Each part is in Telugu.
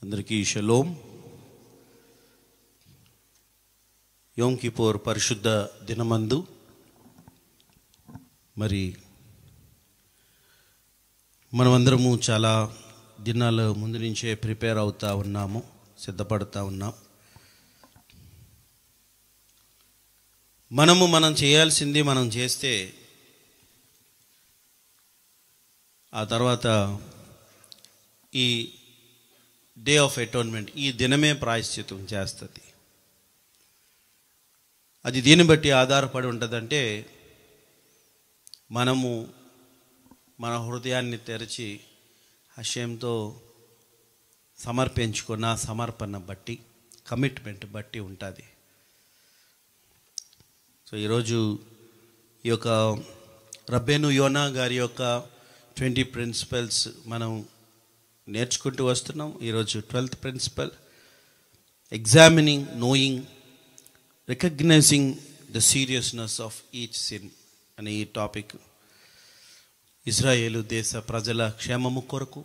అందరికీ షలోమ్. యోమ్ కిపోర్ పరిశుద్ధ దినమందు మరి మనమందరము చాలా దినాల ముందు నుంచే ప్రిపేర్ అవుతూ ఉన్నాము, సిద్ధపడుతూ ఉన్నాం. మనం చేయాల్సింది మనం చేస్తే ఆ తర్వాత ఈ డే ఆఫ్ అటోన్మెంట్, ఈ దినమే ప్రాయశ్చిత్తం చేస్తుంది. అది దీన్ని బట్టి ఆధారపడి ఉంటుందంటే మనము మన హృదయాన్ని తెరిచి హృదయంతో సమర్పించుకున్న సమర్పణ బట్టి, కమిట్మెంట్ బట్టి ఉంటుంది. సో ఈరోజు ఈ యొక్క రబ్బేను యోనా గారి యొక్క 20 ప్రిన్సిపల్స్ మనం నేర్చుకుంటూ వస్తున్నాం. ఈరోజు 12th principle, examining, knowing, recognizing the seriousness of each sin అనే ఈ టాపిక్ ఇజ్రాయేలు దేశ ప్రజల క్షేమము కొరకు,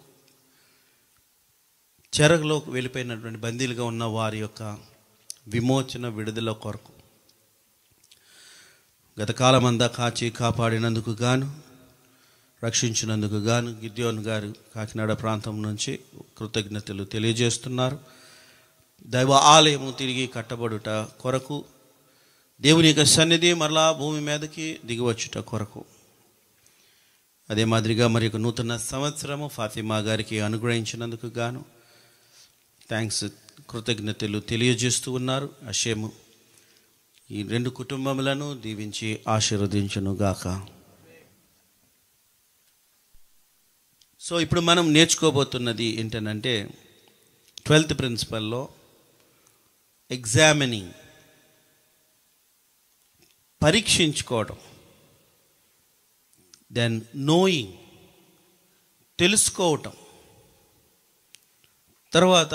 చెరలోకి వెళ్ళిపోయినటువంటి బందీలుగా ఉన్న వారి యొక్క విమోచన, విడుదల కొరకు గత కాలమంతా కాచి కాపాడినందుకు గాను, రక్షించినందుకు గాను గిద్యోను గారు కాకినాడ ప్రాంతం నుంచి కృతజ్ఞతలు తెలియజేస్తున్నారు. దైవ ఆలయము తిరిగి కట్టబడుట కొరకు, దేవుని యొక్క సన్నిధి మరలా భూమి మీదకి దిగివచ్చుట కొరకు, అదే మాదిరిగా మరి యొక్క నూతన సంవత్సరము ఫాతిమా గారికి అనుగ్రహించినందుకు గాను థ్యాంక్స్, కృతజ్ఞతలు తెలియజేస్తూ ఉన్నారు. అషేము ఈ 2 కుటుంబములను దీవించి ఆశీర్వదించును గాక. సో ఇప్పుడు మనం నేర్చుకోబోతున్నది ఏంటంటే 12th ప్రిన్సిపల్లో ఎగ్జామినింగ్, పరీక్షించుకోవడం, దెన్ నోయింగ్, తెలుసుకోవటం, తర్వాత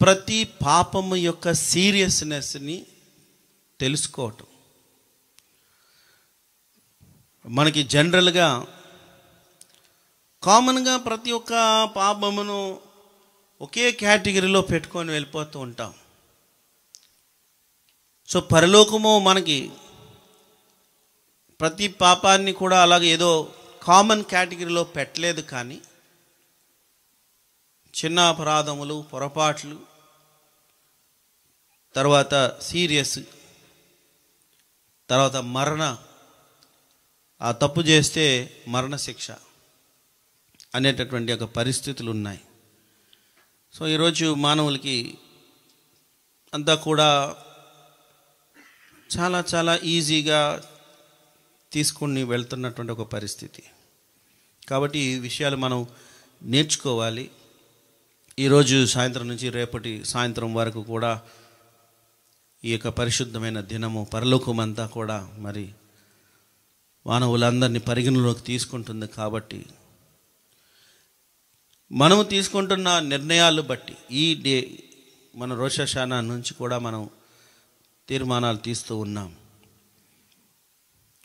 ప్రతి పాపము యొక్క సీరియస్నెస్ని తెలుసుకోవటం. మనకి జనరల్గా కామన్గా ప్రతి ఒక్క పాపమును ఒకే కేటగిరీలో పెట్టుకొని వెళ్ళిపోతూ ఉంటాం. సో పరలోకము మనకి ప్రతి పాపాన్ని కూడా అలాగే ఏదో కామన్ కేటగిరీలో పెట్టలేదు, కానీ చిన్న అపరాధములు, పొరపాట్లు, తర్వాత సీరియస్, తర్వాత ఆ తప్పు చేస్తే మరణశిక్ష అనేటటువంటి ఒక పరిస్థితులు ఉన్నాయి. సో ఈరోజు మానవులకి అంతా కూడా చాలా చాలా ఈజీగా తీసుకుని వెళ్తున్నటువంటి ఒక పరిస్థితి. కాబట్టి ఈ విషయాలు మనం నేర్చుకోవాలి. ఈరోజు సాయంత్రం నుంచి రేపటి సాయంత్రం వరకు కూడా ఈ యొక్క పరిశుద్ధమైన దినము పరలోకం అంతా కూడా మరి మానవులందరినీ పరిగణలోకి తీసుకుంటుంది. కాబట్టి మనము తీసుకుంటున్న నిర్ణయాలు బట్టి ఈ డే మన రోష హషానా నుంచి కూడా మనం తీర్మానాలు తీస్తూ ఉన్నాం.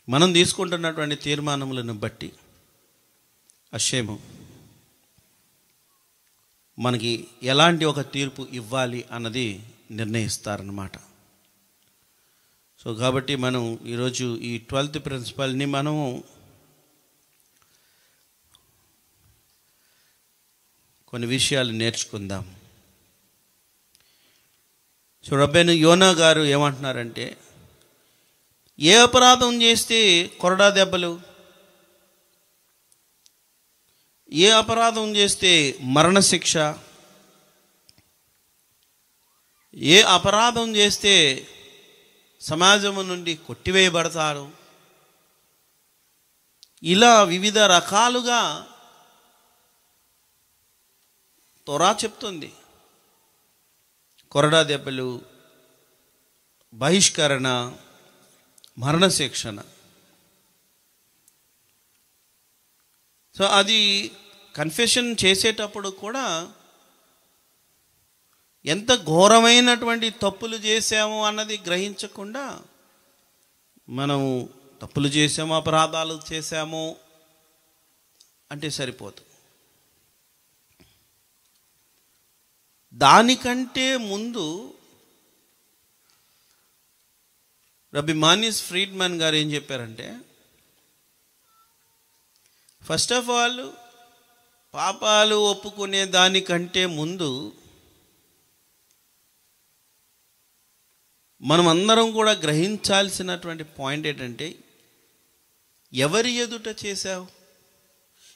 మనం తీసుకుంటున్నటువంటి తీర్మానములను బట్టి అషేము మనకి ఎలాంటి ఒక తీర్పు ఇవ్వాలి అన్నది నిర్ణయిస్తారన్నమాట. సో కాబట్టి మనం ఈరోజు ఈ 12th ప్రిన్సిపల్ని మనము కొన్ని విషయాలు నేర్చుకుందాం. సో రబ్బేను యోనా గారు ఏమంటున్నారంటే, ఏ అపరాధం చేస్తే కొరడా దెబ్బలు, ఏ అపరాధం చేస్తే మరణశిక్ష, ఏ అపరాధం చేస్తే సమాజం నుండి కొట్టివేయబడతారు, ఇలా వివిధ రకాలుగా తోరా చెప్తుంది. కొరడా దెబ్బలు, బహిష్కరణ, మరణశిక్షణ. సో అది కన్ఫెషన్ చేసేటప్పుడు కూడా ఎంత ఘోరమైనటువంటి తప్పులు చేసాము అన్నది గ్రహించకుండా మనం తప్పులు చేసాము, అపరాధాలు చేసాము అంటే సరిపోదు. దానికంటే ముందు రబీ మానిస్ ఫ్రీడ్మన్ గారు ఏం చెప్పారంటే, ఫస్ట్ ఆఫ్ ఆల్ పాపాలు ఒప్పుకునే దానికంటే ముందు మనం అందరం కూడా గ్రహించాల్సినటువంటి పాయింట్ ఏంటంటే, ఎవరి ఎదుట చేశావు?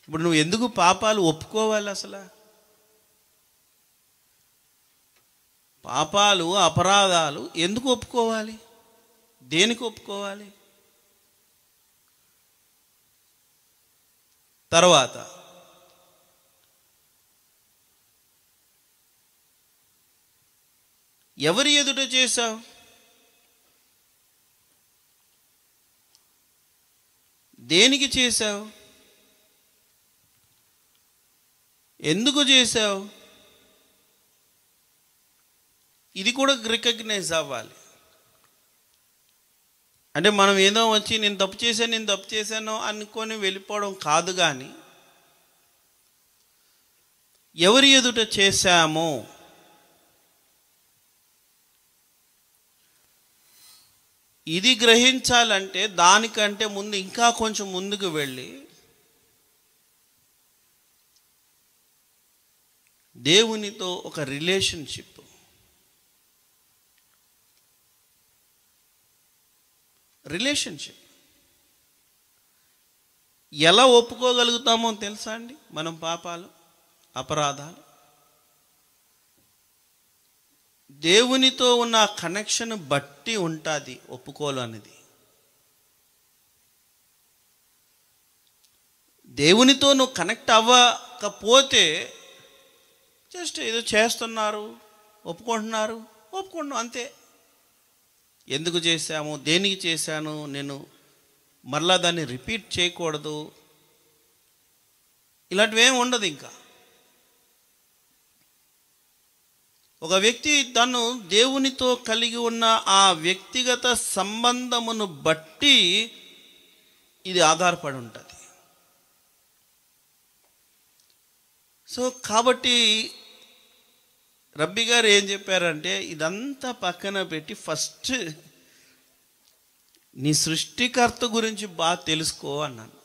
ఇప్పుడు నువ్వు ఎందుకు పాపాలు ఒప్పుకోవాలి? అసలు పాపాలు అపరాధాలు ఎందుకు ఒప్పుకోవాలి? దేనికి ఒప్పుకోవాలి? తర్వాత ఎవరి ఎదుట చేశావు? దేనికి చేశావు? ఎందుకు చేశావు? ఇది కూడా రికగ్నైజ్ అవ్వాలి. అంటే మనం ఏదో వచ్చి నేను తప్పు చేశాను అనుకొని వెళ్ళిపోవడం కాదు, కానీ ఎవరి ఎదుట చేశామో ఇది గ్రహించాలంటే దానికంటే ముందు ఇంకా కొంచెం ముందుకు వెళ్ళి దేవునితో ఒక రిలేషన్షిప్, ఎలా ఒప్పుకోగలుగుతామో తెలుసా అండి? మనం పాపాలు అపరాధాలు దేవునితో ఉన్న కనెక్షన్ బట్టి ఉంటుంది ఒప్పుకోలు అనేది. దేవునితో నువ్వు కనెక్ట్ అవ్వకపోతే జస్ట్ ఏదో చేస్తున్నారు, ఒప్పుకుంటున్నాం అంతే. ఎందుకు చేశాము, దేనికి చేశాను, నేను మరలా దాన్ని రిపీట్ చేయకూడదు, ఇలాంటివి ఏమి ఉండదు. ఇంకా ఒక వ్యక్తి తను దేవునితో కలిగి ఉన్న ఆ వ్యక్తిగత సంబంధమును బట్టి ఇది ఆధారపడి ఉంటుంది. సో కాబట్టి రబ్బీ గారు ఏం చెప్పారంటే, ఇదంతా పక్కన పెట్టి ఫస్ట్ నీ సృష్టికర్త గురించి బాగా తెలుసుకో అన్నాను.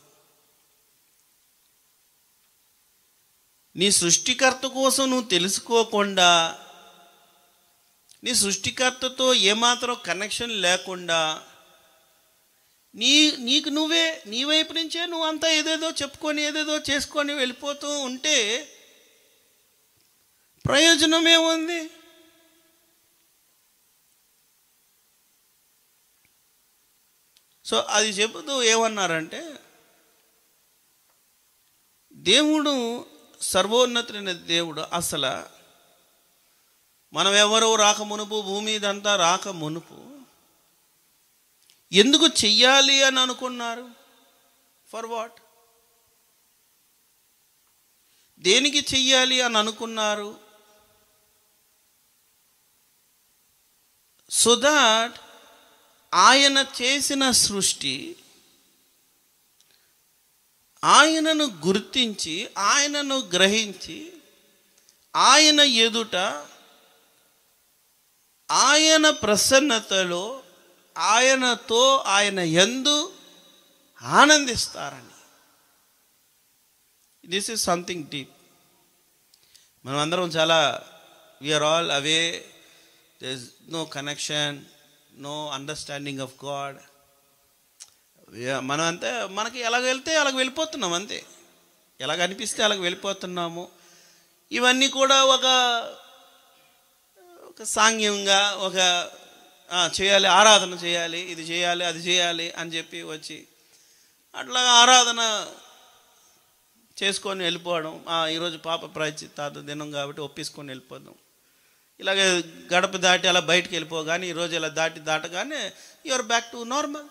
నీ సృష్టికర్త కోసం నువ్వు తెలుసుకోకుండా, నీ సృష్టికర్తతో ఏమాత్రం కనెక్షన్ లేకుండా నీకు నువ్వే నీ వైపు నుంచే నువ్వు అంతా ఏదేదో చెప్పుకొని ఏదేదో చేసుకొని వెళ్ళిపోతూ ఉంటే ప్రయోజనం ఏముంది? సో అది చెబుతూ ఏమన్నారంటే, దేవుడు సర్వోన్నతుడైన దేవుడు అసలు మనం ఎవరో రాకమునుపు, భూమి ఇదంతా రాకమునుపు ఎందుకు చెయ్యాలి అని అనుకున్నారు? For what? దేనికి చెయ్యాలి అని అనుకున్నారు? సో దాట్ ఆయన చేసిన సృష్టి ఆయనను గుర్తించి, ఆయనను గ్రహించి, ఆయన ఎదుట ఆయన ప్రసన్నతలో ఆయనతో ఆయన యందు ఆనందిస్తారని. This is something deep. మనం అందరం చాలా we're all away, there is no connection, no understanding of God. మనం అంతే, మనకి ఎలాగ వెళ్తే అలాగ వెళ్ళిపోతున్నాం అంతే, ఎలాగ అనిపిస్తే అలాగ వెళ్ళిపోతున్నాము. ఇవన్నీ కూడా ఒక సాంగ్యంగా ఒక చేయాలి, ఆరాధన చేయాలి, ఇది చేయాలి, అది చేయాలి అని చెప్పి వచ్చి అట్లా ఆరాధన చేసుకొని వెళ్ళిపోవడం. ఈరోజు పాప ప్రాయశ్చిత్తార్థ దినం కాబట్టి ఒప్పేసుకొని వెళ్ళిపోదాం. ఇలాగే గడప దాటి అలా బయటికి వెళ్ళిపోగానే ఈరోజు ఇలా దాటగానే you're back to normal.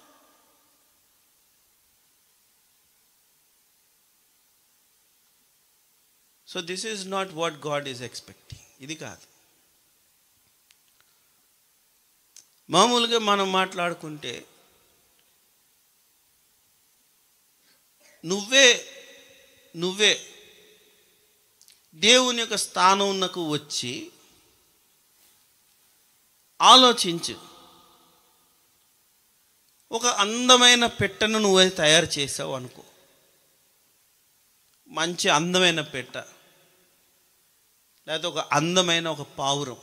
So this is not what God is expecting. ఇది కాదు. మామూలుగా మనం మాట్లాడుకుంటే నువ్వే దేవుని యొక్క స్థానంకు వచ్చి ఆలోచించు. ఒక అందమైన పెట్టెను నువ్వే తయారు చేసావు అనుకో, మంచి అందమైన పెట్ట, లేకపోతే ఒక అందమైన ఒక పావురం.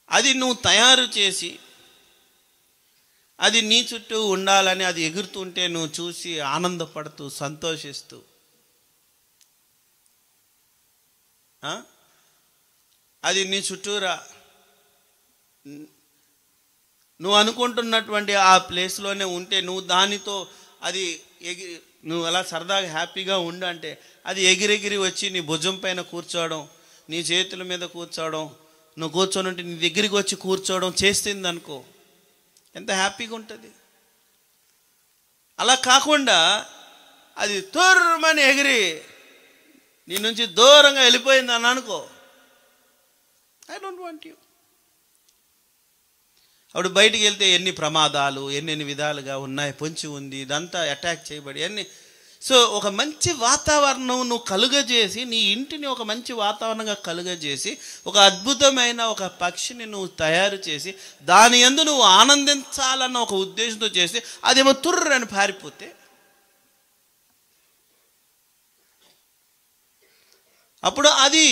అది నువ్వు తయారు చేసి అది నీ చుట్టూ ఉండాలని అది ఎగురుతుంటే నువ్వు చూసి ఆనందపడుతూ సంతోషిస్తూ, అది నీ చుట్టూరా నువ్వు అనుకుంటున్నటువంటి ఆ ప్లేస్లోనే ఉంటే, నువ్వు దానితో అది నువ్వు అలా సరదాగా హ్యాపీగా ఉండు అంటే, అది ఎగిరెగిరి వచ్చి నీ భుజం పైన కూర్చోవడం, నీ చేతుల మీద కూర్చోవడం, నువ్వు కూర్చొని ఉంటే నీ దగ్గరికి వచ్చి కూర్చోవడం చేస్తుంది అనుకో, ఎంత హ్యాపీగా ఉంటుంది. అలా కాకుండా అది తొర్రమని ఎగిరి నీ నుంచి దూరంగా వెళ్ళిపోయింది అని అనుకో, ఐ డోంట్ వాంట్ యూ. అప్పుడు బయటికి వెళ్తే ఎన్ని ప్రమాదాలు ఎన్ని విధాలుగా ఉన్నాయి, పొంచి ఉంది, ఇదంతా అటాక్ చేయబడి అన్ని. సో ఒక మంచి వాతావరణం నువ్వు కలుగజేసి, నీ ఇంటిని ఒక మంచి వాతావరణంగా కలుగజేసి, ఒక అద్భుతమైన ఒక పక్షిని నువ్వు తయారు చేసి దాని యందు నువ్వు ఆనందించాలన్న ఒక ఉద్దేశంతో చేసి అదేమో తుర్రని పారిపోతే, అప్పుడు అది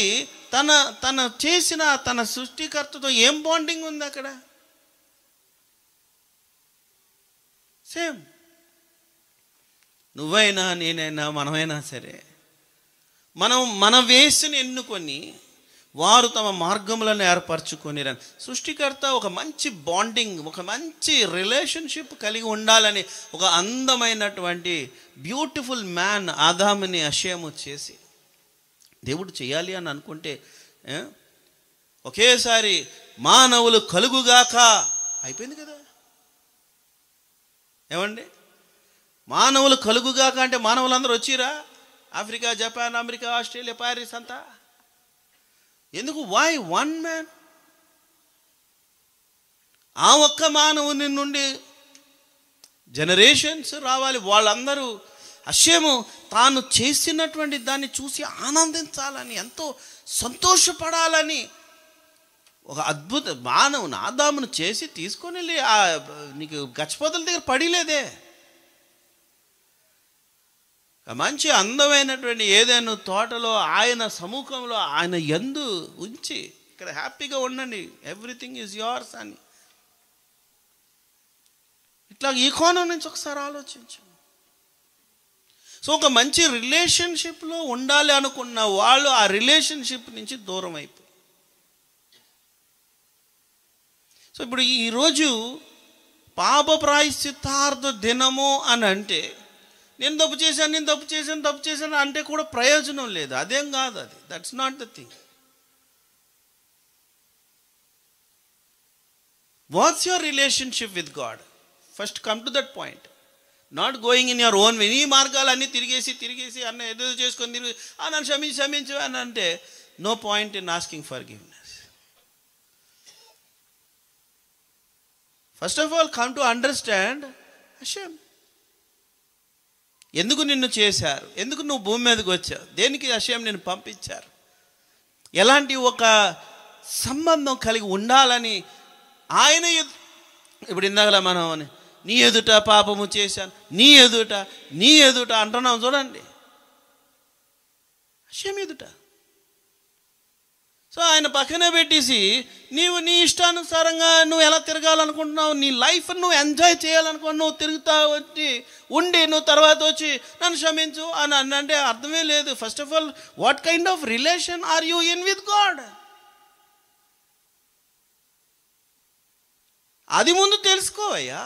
తన చేసిన తన సృష్టికర్తతో ఏం బాండింగ్ ఉంది అక్కడ? సేమ్. నువ్వైనా నేనైనా మనమైనా సరే, మనం మన వేసుని ఎన్నుకొని వారు తమ మార్గములను ఏర్పరచుకొని సృష్టికర్త ఒక మంచి బాండింగ్, ఒక మంచి రిలేషన్షిప్ కలిగి ఉండాలని ఒక అందమైనటువంటి బ్యూటిఫుల్ మ్యాన్ ఆదాముని అషేము చేసి దేవుడు చేయాలి అని అనుకుంటే, ఒకేసారి మానవులు కలుగుగాక అయిపోయింది కదా. ఏమండి, మానవులు కలుగుగాక అంటే మానవులందరూ వచ్చిరా? Africa, Japan, America, Australia, Paris అంతా ఎందుకు? Why one man? ఆ ఒక్క మానవుని నుండి జనరేషన్స్ రావాలి. వాళ్ళందరూ హషేము తాను చేసినటువంటి దాన్ని చూసి ఆనందించాలని, ఎంతో సంతోషపడాలని ఒక అద్భుత మానవుని ఆదామును చేసి తీసుకొని వెళ్ళి నీకు గచ్చపోతల దగ్గర పడిలేదే. మంచి అందమైనటువంటి ఏదైనా తోటలో ఆయన సముఖంలో ఆయన యందు ఉంచి ఇక్కడ హ్యాపీగా ఉండండి, ఎవ్రీథింగ్ ఈజ్ యోర్స్ అని. ఇట్లా ఈ కోణం నుంచి ఒకసారి ఆలోచించు. సో ఒక మంచి రిలేషన్షిప్లో ఉండాలి అనుకున్న వాళ్ళు ఆ రిలేషన్షిప్ నుంచి దూరం అయిపోయి, సో ఇప్పుడు ఈరోజు పాప ప్రాయశ్చిత్తార్థ దినము అని అంటే, నేను తప్పు చేశాను అంటే కూడా ప్రయోజనం లేదు. అదేం కాదు, అది that's not the thing. What's your relationship with God? First come to that point. Not going in your own way. ఈ మార్గాలన్నీ తిరిగేసి అన్న ఏదో చేసుకొని తిరిగి నన్ను క్షమించు అని అంటే, no point in asking forgiveness. First of all come to understand Hashem. ఎందుకు నిన్ను చేశారు? ఎందుకు నువ్వు భూమి మీదకి వచ్చావు? దేనికి హషేమ్ నిన్ను పంపించారు? ఎలాంటి ఒక సంబంధం కలిగి ఉండాలని ఆయన ఇప్పుడు ఇందాకలా మనం నీ ఎదుట పాపము చేశాను, నీ ఎదుట అంటున్నాం చూడండి, హషేమ్ ఎదుట. సో ఆయన పక్కనే పెట్టేసి నీవు నీ ఇష్టానుసారంగా నువ్వు ఎలా తిరగాలనుకుంటున్నావు, నీ లైఫ్ నువ్వు ఎంజాయ్ చేయాలనుకుంటున్నావు, నువ్వు తిరుగుతా వచ్చి ఉండి నువ్వు తర్వాత వచ్చి నన్ను క్షమించు అని అంటే అర్థమే లేదు. First of all, what kind of relation are you in with God? అది ముందు తెలుసుకోవయ్యా.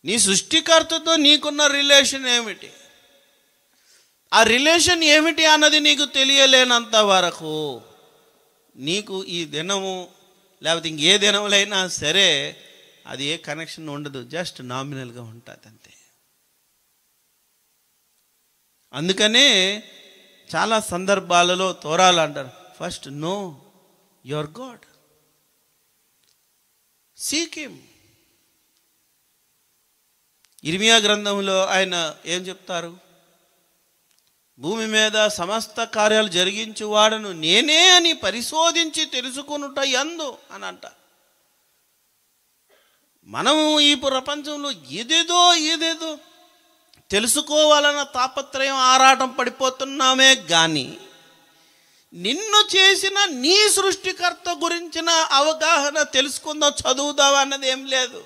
నీ సృష్టికర్తతో నీకున్న రిలేషన్ ఏమిటి? ఆ రిలేషన్ ఏమిటి అన్నది నీకు తెలియలేనంత వరకు నీకు ఈ దినము లేకపోతే ఇంకే దినములైనా సరే అది ఏ కనెక్షన్ ఉండదు, జస్ట్ నామినల్గా ఉంటుంది అంతే. అందుకనే చాలా సందర్భాలలో తోరాలు అంటారు, first know your God, seek him. ఇర్మియా గ్రంథంలో ఆయన ఏం చెప్తారు? భూమి మీద సమస్త కార్యాలు జరిగించువాడను నేనే అని పరిశోధించి తెలుసుకొనుట యందు అని అంట. మనము ఈ ప్రపంచంలో ఏదేదో తెలుసుకోవాలన్న తాపత్రయం ఆరాటం పడిపోతున్నామే కానీ నిన్ను చేసిన నీ సృష్టికర్త గురించిన అవగాహన తెలుసుకుందాం, చదువుదాం అన్నది ఏం లేదు.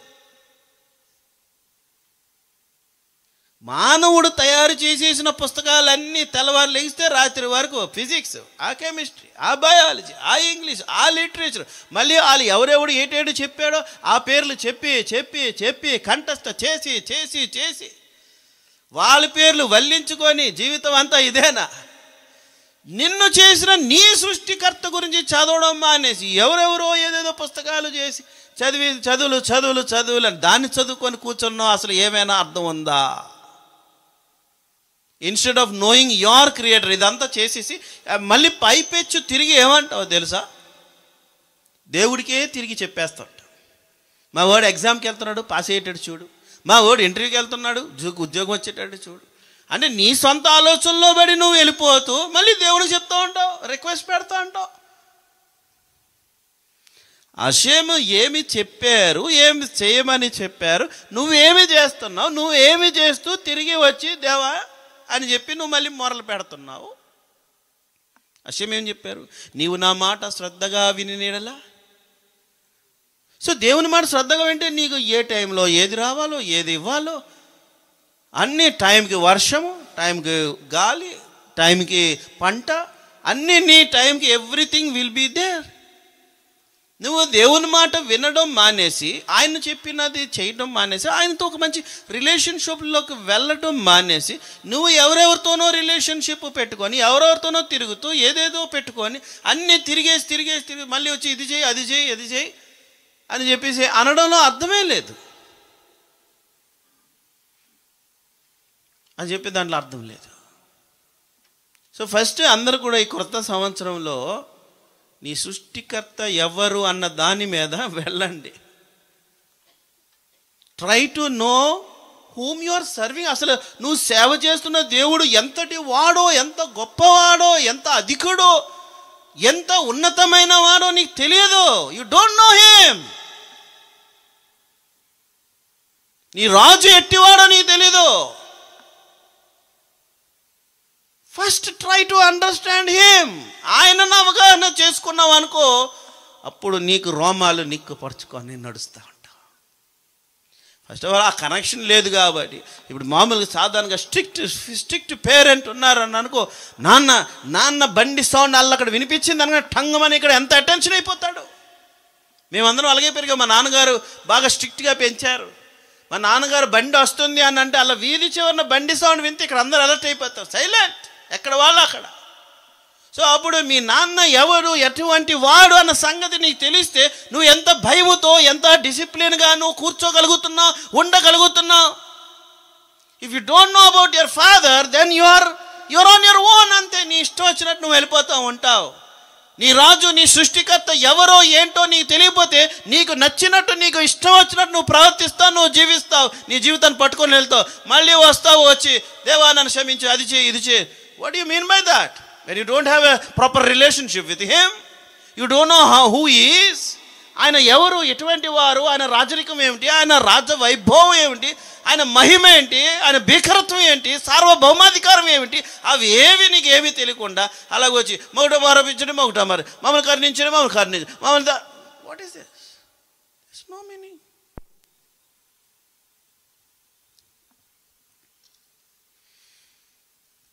మానవుడు తయారు చేసేసిన పుస్తకాలన్నీ తెల్లవారు లేస్తే రాత్రి వరకు ఫిజిక్స్, ఆ కెమిస్ట్రీ, ఆ బయాలజీ, ఆ ఇంగ్లీష్, ఆ లిటరేచర్, మళ్ళీ వాళ్ళు ఎవరెవడు ఏటేడు చెప్పాడో ఆ పేర్లు చెప్పి చెప్పి చెప్పి కంఠస్థ చేసి చేసి చేసి వాళ్ళ పేర్లు వల్లించుకొని జీవితం అంతా ఇదేనా? నిన్ను చేసిన నీ సృష్టికర్త గురించి చదవడం మానేసి ఎవరెవరో ఏదేదో పుస్తకాలు చేసి చదువులు అని దాన్ని చదువుకొని కూర్చున్నావు. అసలు ఏమైనా అర్థం ఉందా? Instead of knowing your creator ఇదంతా చేసేసి మళ్ళీ పైపెచ్చు తిరిగి ఏమంటావు తెలుసా? దేవుడికే తిరిగి చెప్పేస్తాడు. మా వాడు ఎగ్జామ్కి వెళ్తున్నాడు, పాస్ అయ్యేటాడు చూడు, మా వాడు ఇంటర్వ్యూకి వెళ్తున్నాడు, ఉద్యోగం వచ్చేటాడు చూడు. అంటే నీ సొంత ఆలోచనలో పడి నువ్వు వెళ్ళిపోతూ మళ్ళీ దేవుడికి చెప్తూ ఉంటావు, రిక్వెస్ట్ పెడతా ఉంటావు. హషేము ఏమి చెప్పారు, ఏమి చేయమని చెప్పారు, నువ్వేమి చేస్తున్నావు, నువ్వేమి చేస్తూ తిరిగి వచ్చి దేవా అని చెప్పి నువ్వు మళ్ళీ మొరలు పెడుతున్నావు. హషేము ఏం చెప్పారు? నీవు నా మాట శ్రద్ధగా విని నీడలా. సో దేవుని మాట శ్రద్ధగా వింటే నీకు ఏ టైంలో ఏది రావాలో ఏది ఇవ్వాలో అన్నీ, టైంకి వర్షము, టైంకి గాలి, టైంకి పంట, అన్నీ నీ టైంకి ఎవ్రీథింగ్ విల్ బీ దేర్. నువ్వు దేవుని మాట వినడం మానేసి, ఆయన చెప్పినది చేయడం మానేసి, ఆయనతో ఒక మంచి రిలేషన్షిప్లోకి వెళ్ళడం మానేసి, నువ్వు ఎవరెవరితోనో రిలేషన్షిప్ పెట్టుకొని ఎవరెవరితోనో తిరుగుతూ ఏదేదో పెట్టుకొని అన్నీ తిరిగేసి మళ్ళీ వచ్చి ఇది చేయి అది చేయి అని చెప్పేసి అనడంలో అర్థమే లేదు అని చెప్పి దాంట్లో అర్థం లేదు. సో ఫస్ట్ అందరూ కూడా ఈ కొత్త సంవత్సరంలో నీ సృష్టికర్త ఎవరు అన్న దాని మీద వెళ్ళండి. Try to know whom you are serving. అసలు నువ్వు సేవ చేస్తున్న దేవుడు ఎంతటి వాడో, ఎంత గొప్పవాడో, ఎంత అధికుడో, ఎంత ఉన్నతమైన వాడో నీకు తెలియదు. You don't know him. నీ రాజు ఎట్టివాడో నీకు తెలీదు. First try to understand him. ఆయనను అవగాహన చేసుకున్నావు అనుకో, అప్పుడు నీకు రోమాలు నిక్కుపరుచుకొని నడుస్తూ ఉంటావు. ఫస్ట్ ఆఫ్ ఆల్ ఆ కనెక్షన్ లేదు కాబట్టి, ఇప్పుడు మామూలుగా సాధారణంగా స్ట్రిక్ట్ పేరెంట్ ఉన్నారని అనుకో, నాన్న బండి సౌండ్ అల్ల అక్కడ వినిపించింది అనగా టంగమని ఇక్కడ ఎంత అటెన్షన్ అయిపోతాడు. మేమందరం అలాగే పెరిగాం. మా నాన్నగారు బాగా స్ట్రిక్ట్గా పెంచారు. మా నాన్నగారు బండి వస్తుంది అని అంటే అలా వీధి చివరిన బండి సౌండ్ వింటే ఇక్కడ అందరూ అలర్ట్ అయిపోతారు, సైలెంట్, ఎక్కడ వాళ్ళు అక్కడ. సో అప్పుడు మీ నాన్న ఎవరు, ఎటువంటి వాడు అన్న సంగతి నీకు తెలిస్తే నువ్వు ఎంత భయముతో, ఎంత డిసిప్లిన్గా నువ్వు కూర్చోగలుగుతున్నావు, ఉండగలుగుతున్నావు. If you don't know about your father then your on your own. అంతే, నీ ఇష్టం వచ్చినట్టు నువ్వు వెళ్ళిపోతూ ఉంటావు. నీ రాజు, నీ సృష్టికర్త ఎవరో ఏంటో నీకు తెలియకపోతే నీకు నచ్చినట్టు, నీకు ఇష్టం వచ్చినట్టు నువ్వు ప్రవర్తిస్తావు, నువ్వు జీవిస్తావు, నీ జీవితాన్ని పట్టుకొని వెళ్తావు. మళ్ళీ వస్తావు వచ్చి దేవా నన్ను క్షమించు, అది చేయి ఇది చేయి. What do you mean by that? When you don't have a proper relationship with him, you don't know who he is. ఆయన ఎవరు, ఎటువంటి వారు, ఆయన రాజరికం ఏమిటి, ఆయన రాజ వైభవం ఏమిటి, ఆయన మహిమ ఏంటి, ఆయన భీకరత్వం ఏంటి, సార్వభౌమాధికారం ఏమిటి, అవి ఏవి నీకు ఏమీ తెలియకుండా అలాగే వచ్చి మొగట ఆరోపించండి, మమ్మల్ని కరుణించండి, మమ్మల్ని what is this? This no meaning.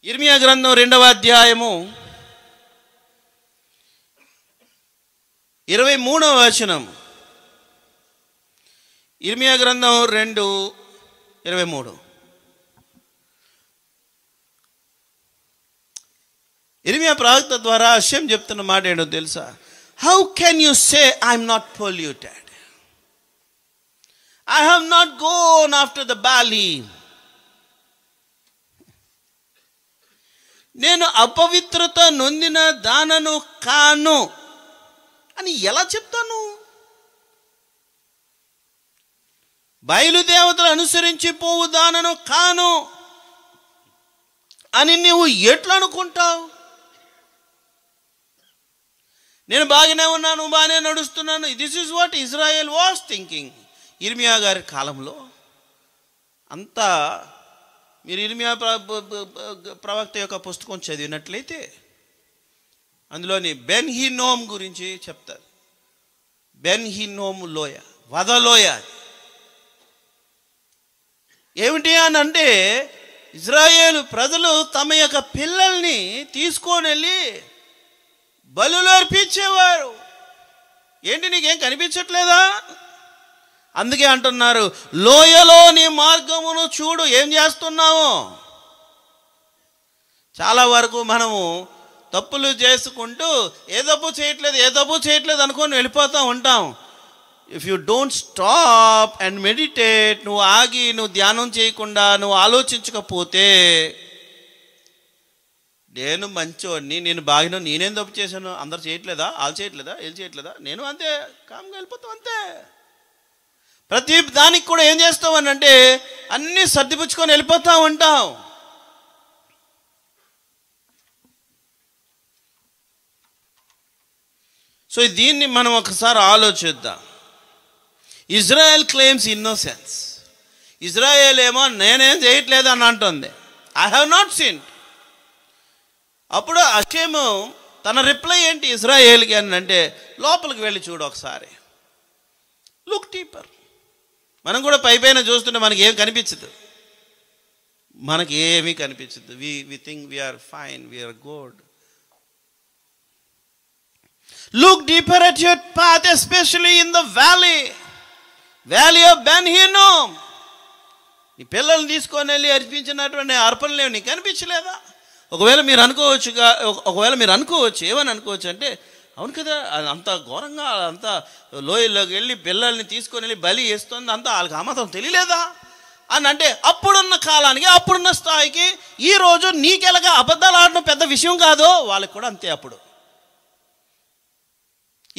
ఇర్మియా గ్రంథం 2వ అధ్యాయము 23వ వచనం. ఇర్మియా గ్రంథం 2:23. ఇర్మియా ప్రవక్త ద్వారా హషేం చెప్తున్న మాట ఏంటో తెలుసా? How can you say I'm not polluted, I have not gone after the Baalim. నేను అపవిత్రత నొందిన దానను కాను అని ఎలా చెప్తాను? బయలుదేవతలు అనుసరించి పోవు దానను కాను. అని నువ్వు ఎట్లా అనుకుంటావు? నేను బాగానే ఉన్నాను, బాగానే నడుస్తున్నాను. This is what Israel was thinking. ఇర్మియా గారి కాలంలో అంతా మీరు ఇర్మియా ప్రవక్త యొక్క పుస్తకం చదివినట్లయితే అందులోని బెన్ హిన్నోమ్ గురించి చెప్తారు. బెన్ హిన్నోమ్ లోయ, వధలోయ. ఏమిటి అని అంటే ఇజ్రాయేలు ప్రజలు తమ యొక్క పిల్లల్ని తీసుకొని వెళ్ళి బలులు అర్పించేవారు. ఏంటి నీకేం కనిపించట్లేదా? అందుకే అంటున్నారు, లోయలో నీ మార్గమును చూడు, ఏం చేస్తున్నావు. చాలా వరకు మనము తప్పులు చేసుకుంటూ ఏ తప్పు చేయట్లేదు అనుకొని వెళ్ళిపోతూ ఉంటాం. If you don't stop and meditate, నువ్వు ఆగి నువ్వు ధ్యానం చేయకుండా నువ్వు ఆలోచించకపోతే, నేను మంచోడిని, నేను బాగా నేనేం తప్పు చేశాను, అందరు చేయట్లేదా, వాళ్ళు చేయట్లేదా, వీళ్ళు చేయట్లేదా, నేను అంతే కామ్గా వెళ్ళిపోతాం అంతే. ప్రతి దానికి కూడా ఏం చేస్తావు అని అంటే అన్నీ సర్దిపుచ్చుకొని వెళ్ళిపోతూ ఉంటాం. సో దీన్ని మనం ఒకసారి ఆలోచిద్దాం. Israel claims innocence. ఇజ్రాయెల్ ఏమో నేనేం చేయట్లేదు అని అంటుంది, ఐ హ్యావ్ నాట్ సిన్డ్. అప్పుడు హషేము తన రిప్లై ఏంటి ఇజ్రాయేల్కి అని అంటే, లోపలికి వెళ్ళి చూడు ఒకసారి, లుక్ డీపర్. మనం కూడా పైపైన చూస్తుంటే మనకి ఏం కనిపించదు, మనకి ఏమీ కనిపించదు. We think we're fine, we're good. Look deeper at your path, especially in the valley of Ben Hinnom. నీ పిల్లల్ని తీసుకొని వెళ్ళి అర్పించినటువంటి అర్పణలు లేవు, నీకు కనిపించలేదా? ఒకవేళ మీరు అనుకోవచ్చు ఏమని అనుకోవచ్చు అంటే, అవును కదా, అంత ఘోరంగా అంత లోయలోకి వెళ్ళి పిల్లల్ని తీసుకొని వెళ్ళి బలి వేస్తుంది, అంతా వాళ్ళకి ఆ మాత్రం తెలియలేదా అని అంటే, అప్పుడున్న కాలానికి అప్పుడున్న స్థాయికి ఈరోజు నీకెలాగా అబద్ధాలు ఆడడం పెద్ద విషయం కాదో వాళ్ళకి కూడా అంతే. అప్పుడు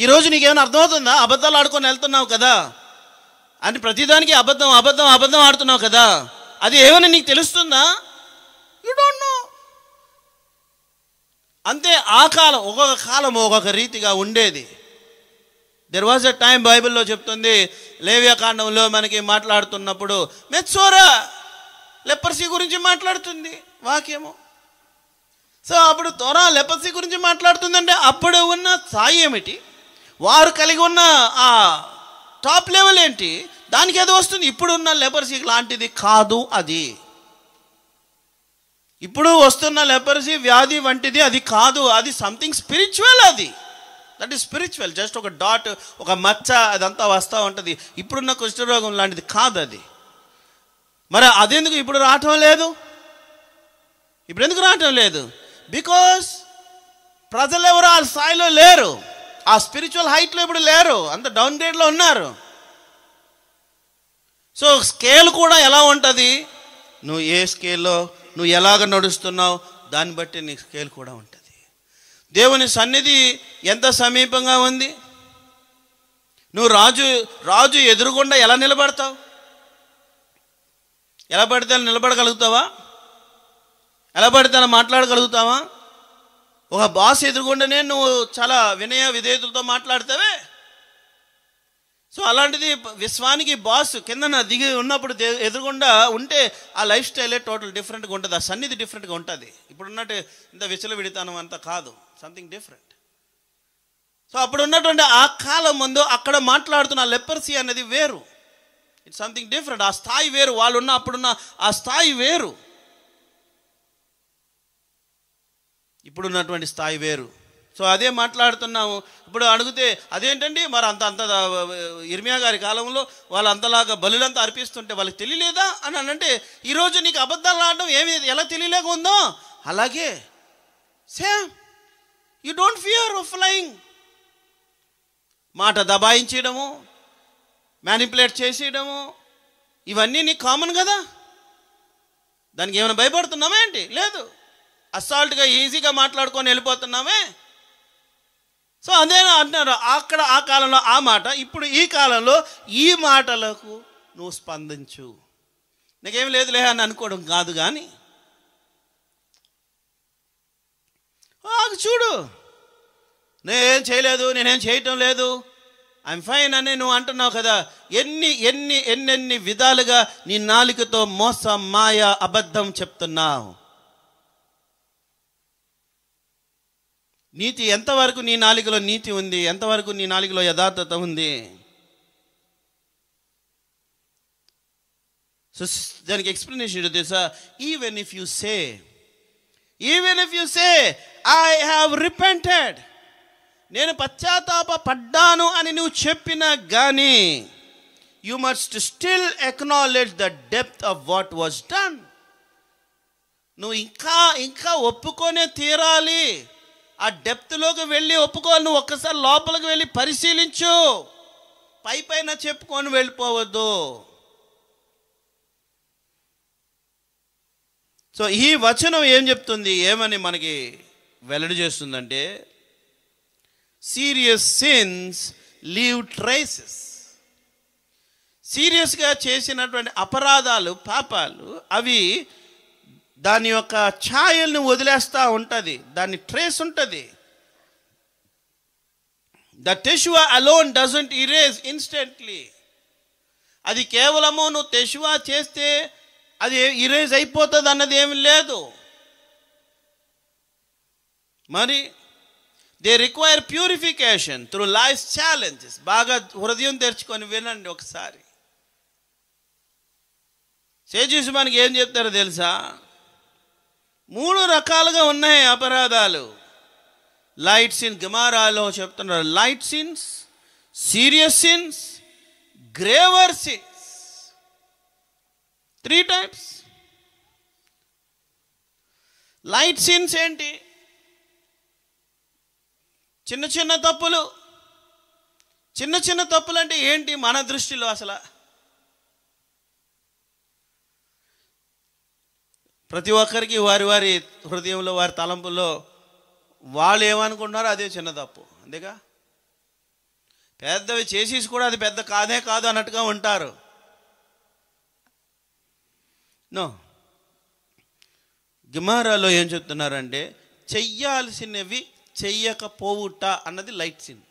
ఈరోజు నీకేమైనా అర్థమవుతుందా? అబద్ధాలు ఆడుకొని వెళ్తున్నావు కదా అంటే, ప్రతిదానికి అబద్ధం ఆడుతున్నావు కదా, అది ఏమైనా నీకు తెలుస్తుందా? You don't no. అంతే. ఆ కాలం ఒక్కొక్క కాలం ఒక్కొక్క రీతిగా ఉండేది. దెర్ వాజ్ ఎ టైం, బైబిల్లో చెప్తుంది, లేవ్యకాండంలో మనకి మాట్లాడుతున్నప్పుడు మెత్సోరా లెపర్సీ గురించి మాట్లాడుతుంది వాక్యము. సో అప్పుడు తోరా లెపర్సీ గురించి మాట్లాడుతుందంటే అప్పుడు ఉన్న స్థాయి ఏమిటి, వారు కలిగి ఉన్న ఆ టాప్ లెవెల్ ఏంటి, దానికి ఏదో వస్తుంది. ఇప్పుడున్న లెపర్సీ లాంటిది కాదు అది. ఇప్పుడు వస్తున్న లెపర్సీ వ్యాధి వంటిది అది కాదు. అది సంథింగ్ స్పిరిచువల్. అది దట్ ఈస్ స్పిరిచువల్. జస్ట్ ఒక డాట్, ఒక మచ్చ, అదంతా వస్తూ ఉంటుంది. ఇప్పుడున్న కుష్ఠరోగం లాంటిది కాదు అది. మరి అదెందుకు ఇప్పుడు రావటం లేదు? ఇప్పుడు ఎందుకు రావటం లేదు? బికాస్ ప్రజలు ఎవరు ఆ స్థాయిలో లేరు, ఆ స్పిరిచువల్ హైట్లో ఇప్పుడు లేరు, అంత డౌన్ గ్రేడ్లో ఉన్నారు. సో స్కేల్ కూడా ఎలా ఉంటుంది, నువ్వు ఏ స్కేల్లో నువ్వు ఎలాగ నడుస్తున్నావు దాన్ని బట్టి నీ స్కేల్ కూడా ఉంటుంది. దేవుని సన్నిధి ఎంత సమీపంగా ఉంది, నువ్వు రాజు ఎదురుగుండా ఎలా నిలబడతావు? ఎలా పడితే నిలబడగలుగుతావా? ఎలా పడితే అలా మాట్లాడగలుగుతావా? ఒక బాస్ ఎదురుగుండానే నువ్వు చాలా వినయ విధేయతలతో మాట్లాడతావే. సో అలాంటిది విశ్వానికి బాస్ కింద దిగి ఉన్నప్పుడు ఎదురుగుండా ఉంటే ఆ లైఫ్ స్టైలే టోటల్ డిఫరెంట్గా ఉంటుంది, ఆ సన్నిధి డిఫరెంట్గా ఉంటుంది. ఇప్పుడు ఉన్నట్టు ఇంత విచలవిడితనం అంతా కాదు, సంథింగ్ డిఫరెంట్. సో అప్పుడు ఉన్నటువంటి ఆ కాలం ముందు అక్కడ మాట్లాడుతున్న లెపర్సీ అనేది వేరు, ఇట్స్ సంథింగ్ డిఫరెంట్. ఆ స్థాయి వేరు, వాళ్ళు ఉన్న అప్పుడున్న ఆ స్థాయి వేరు, ఇప్పుడున్నటువంటి స్థాయి వేరు. సో అదే మాట్లాడుతున్నాము. ఇప్పుడు అడిగితే అదేంటండి మరి అంత ఇర్మియా గారి కాలంలో వాళ్ళు అంతలాగా బలులంతా అర్పిస్తుంటే వాళ్ళకి తెలియలేదా అని అంటే, ఈరోజు నీకు అబద్ధాలు ఆడడం ఎలా తెలియలేక ఉందో అలాగే same you don't fear of flying. మాట దబాయించడము, మ్యానిపులేట్ చేసేయడము, ఇవన్నీ నీకు కామన్ కదా. దానికి ఏమైనా భయపడుతున్నామా ఏంటి? లేదు. అసాల్ట్గా ఈజీగా మాట్లాడుకొని వెళ్ళిపోతున్నామే. సో అదే అంటున్నారు, అక్కడ ఆ కాలంలో ఆ మాట, ఇప్పుడు ఈ కాలంలో ఈ మాటలకు నువ్వు స్పందించు. నీకేం లేదులే అని అనుకోవడం కాదు, కానీ నాకు చూడు, నేనేం చేయలేదు, నేనేం చేయటం లేదు, ఐఎమ్ ఫైన్ అని నువ్వు అంటున్నావు కదా. ఎన్నెన్ని విధాలుగా నీ నాలుకతో మోసం, మాయ, అబద్ధం చెప్తున్నావు. నీతి ఎంతవరకు నీ నాలుకలో నీతి ఉంది, ఎంతవరకు నీ నాలుకలో యథార్థత ఉంది? సో దానికి ఎక్స్ప్లెనేషన్ తెలుసా? Even if you say I have repented, నేను పశ్చాత్తాప పడ్డాను అని నువ్వు చెప్పినా కానీ, you must still acknowledge the depth of what was done. నువ్వు ఇంకా ఒప్పుకొనే తీరాలి. ఆ డెప్త్లోకి వెళ్ళి ఒప్పుకోవాలి. నువ్వు ఒక్కసారి లోపలికి వెళ్ళి పరిశీలించు, పైన చెప్పుకొని వెళ్ళిపోవద్దు. సో ఈ వచనం ఏం చెప్తుంది, ఏమని మనకి వెల్లడి చేస్తుందంటే, సీరియస్ సిన్స్ లీవ్ ట్రేసెస్. సీరియస్గా చేసినటువంటి అపరాధాలు, పాపాలు, అవి దాని యొక్క ఛాయల్ని వదిలేస్తూ ఉంటుంది, దాని ట్రేస్ ఉంటుంది. The teshuva alone doesn't erase instantly. అది కేవలము నువ్వు టెషువా చేస్తే అది ఇరేజ్ అయిపోతుంది అన్నది ఏమి లేదు. మరి they require purification through life challenges. బాగా హృదయం తెరుచుకొని వినండి ఒకసారి. సేజీసు మనకి ఏం చెప్తారో తెలుసా? 3 రకాలుగా ఉన్నాయి అపరాధాలు. లైట్ సిన్, గమారాలో చెప్తున్నారు, light sins, serious sins, graver sins. 3 types. Light sins ఏంటి? చిన్న తప్పులు. చిన్న తప్పులు అంటే ఏంటి మన దృష్టిలో? అసలు ప్రతి ఒక్కరికి వారి వారి హృదయంలో, వారి తలంపుల్లో వాళ్ళు ఏమనుకుంటున్నారో అదే చిన్న తప్పు. అంతేగా, పెద్దవి చేసేసి కూడా అది పెద్ద కాదు అన్నట్టుగా ఉంటారు. నో, గమారాలో ఏం చెప్తున్నారంటే, చెయ్యాల్సినవి చెయ్యకపోవుట అన్నది లైట్ సిన్.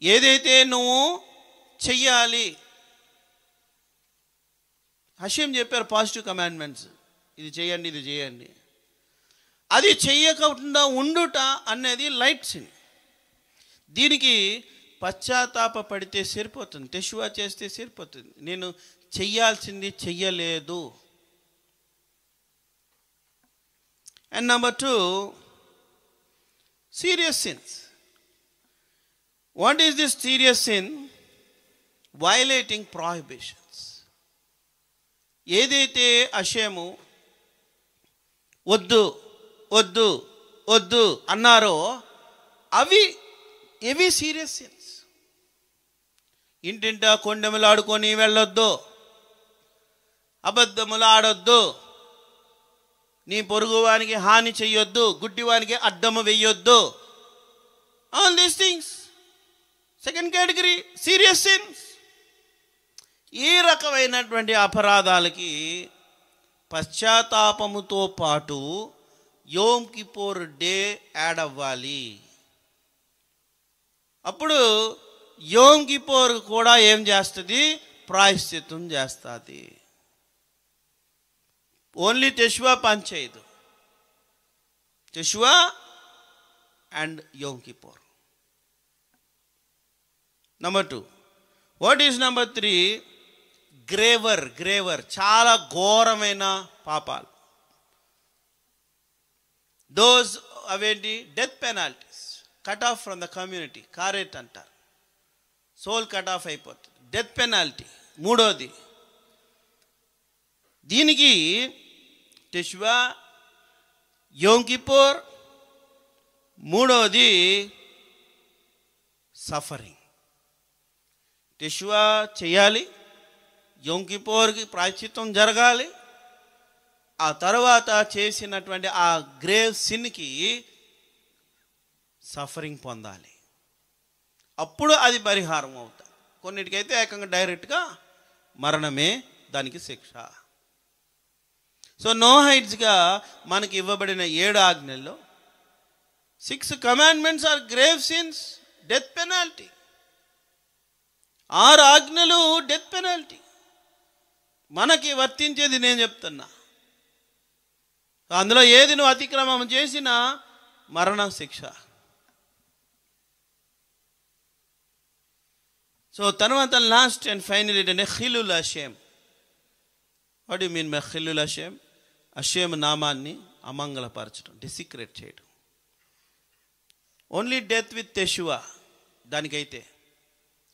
ఏదైతే నువ్వు చెయ్యాలి, హషేం చెప్పారు పాజిటివ్ కమాండ్మెంట్స్, ఇది చేయండి, ఇది చేయండి, అది చెయ్యకుండా ఉండుట అనేది లైట్ సిన్. దీనికి పశ్చాత్తాప పడితే సరిపోతుంది, టెషువా చేస్తే సరిపోతుంది. నేను చెయ్యాల్సింది చెయ్యలేదు. And number 2, serious sins. What is this serious sin? Violating prohibitions. ఏదైతే అషేము వద్దు వద్దు వద్దు అన్నారో ఇవి సీరియస్ సిన్స్. ఇంటింటా కొండెములు ఆడుకొని వెళ్ళొద్దు, అబద్ధములు ఆడొద్దు, నీ పొరుగువానికి హాని చెయ్యొద్దు, గుడ్డివానికి అడ్డము వెయ్యొద్దు. All these things second category serious sins. ఈ రకమైనటువంటి అపరాధాలకి పశ్చాత్తాపముతో పాటు యోమ్ కిపోర్ డే యాడ్ అవ్వాలి. అప్పుడు యోమ్ కిపోర్ కూడా ఏం చేస్తుంది? ప్రాయశ్చిత్తం చేస్తుంది. ఓన్లీ టెషువా పనిచేయదు. Teshuva and Yom Kippur. Number 2. What is number 3? Graver చాలా ఘోరమైన పాపాలు. దోస్ అవేంటి? Death penalties, cut off from the community, karet అంటారు. సోల్ కట్ ఆఫ్ అయిపోతుంది, డెత్ పెనాల్టీ. 3వది. దీనికి టెషువా, యోమ్ కిపోర్. 3వది సఫరింగ్. టెషువా చేయాలి, యోమ్ కిపోర్కి ప్రాయశ్చిత్తం జరగాలి, ఆ తర్వాత చేసినటువంటి ఆ గ్రేవ్ సిన్కి సఫరింగ్ పొందాలి. అప్పుడు అది పరిహారం అవుతుంది. కొన్నిటికైతే ఏకంగా డైరెక్ట్గా మరణమే దానికి శిక్ష. సో నోహైడ్స్గా మనకి ఇవ్వబడిన 7 ఆజ్ఞల్లో 6 commandments are grave sins, death penalty. 6 ఆజ్ఞలు డెత్ పెనాల్టీ. మనకి వర్తించేది నేను చెప్తున్నా. అందులో ఏది నువ్వు అతిక్రమం చేసినా మరణ శిక్ష. సో తర్వాత లాస్ట్ అండ్ ఫైనల్ ఏంటంటే Chillul Hashem. What you mean by Chillul Hashem? Hashem నామాన్ని అమంగళపరచడం, డిసిక్రేట్ చేయడం. ఓన్లీ డెత్ విత్ యెషువా, దానికైతే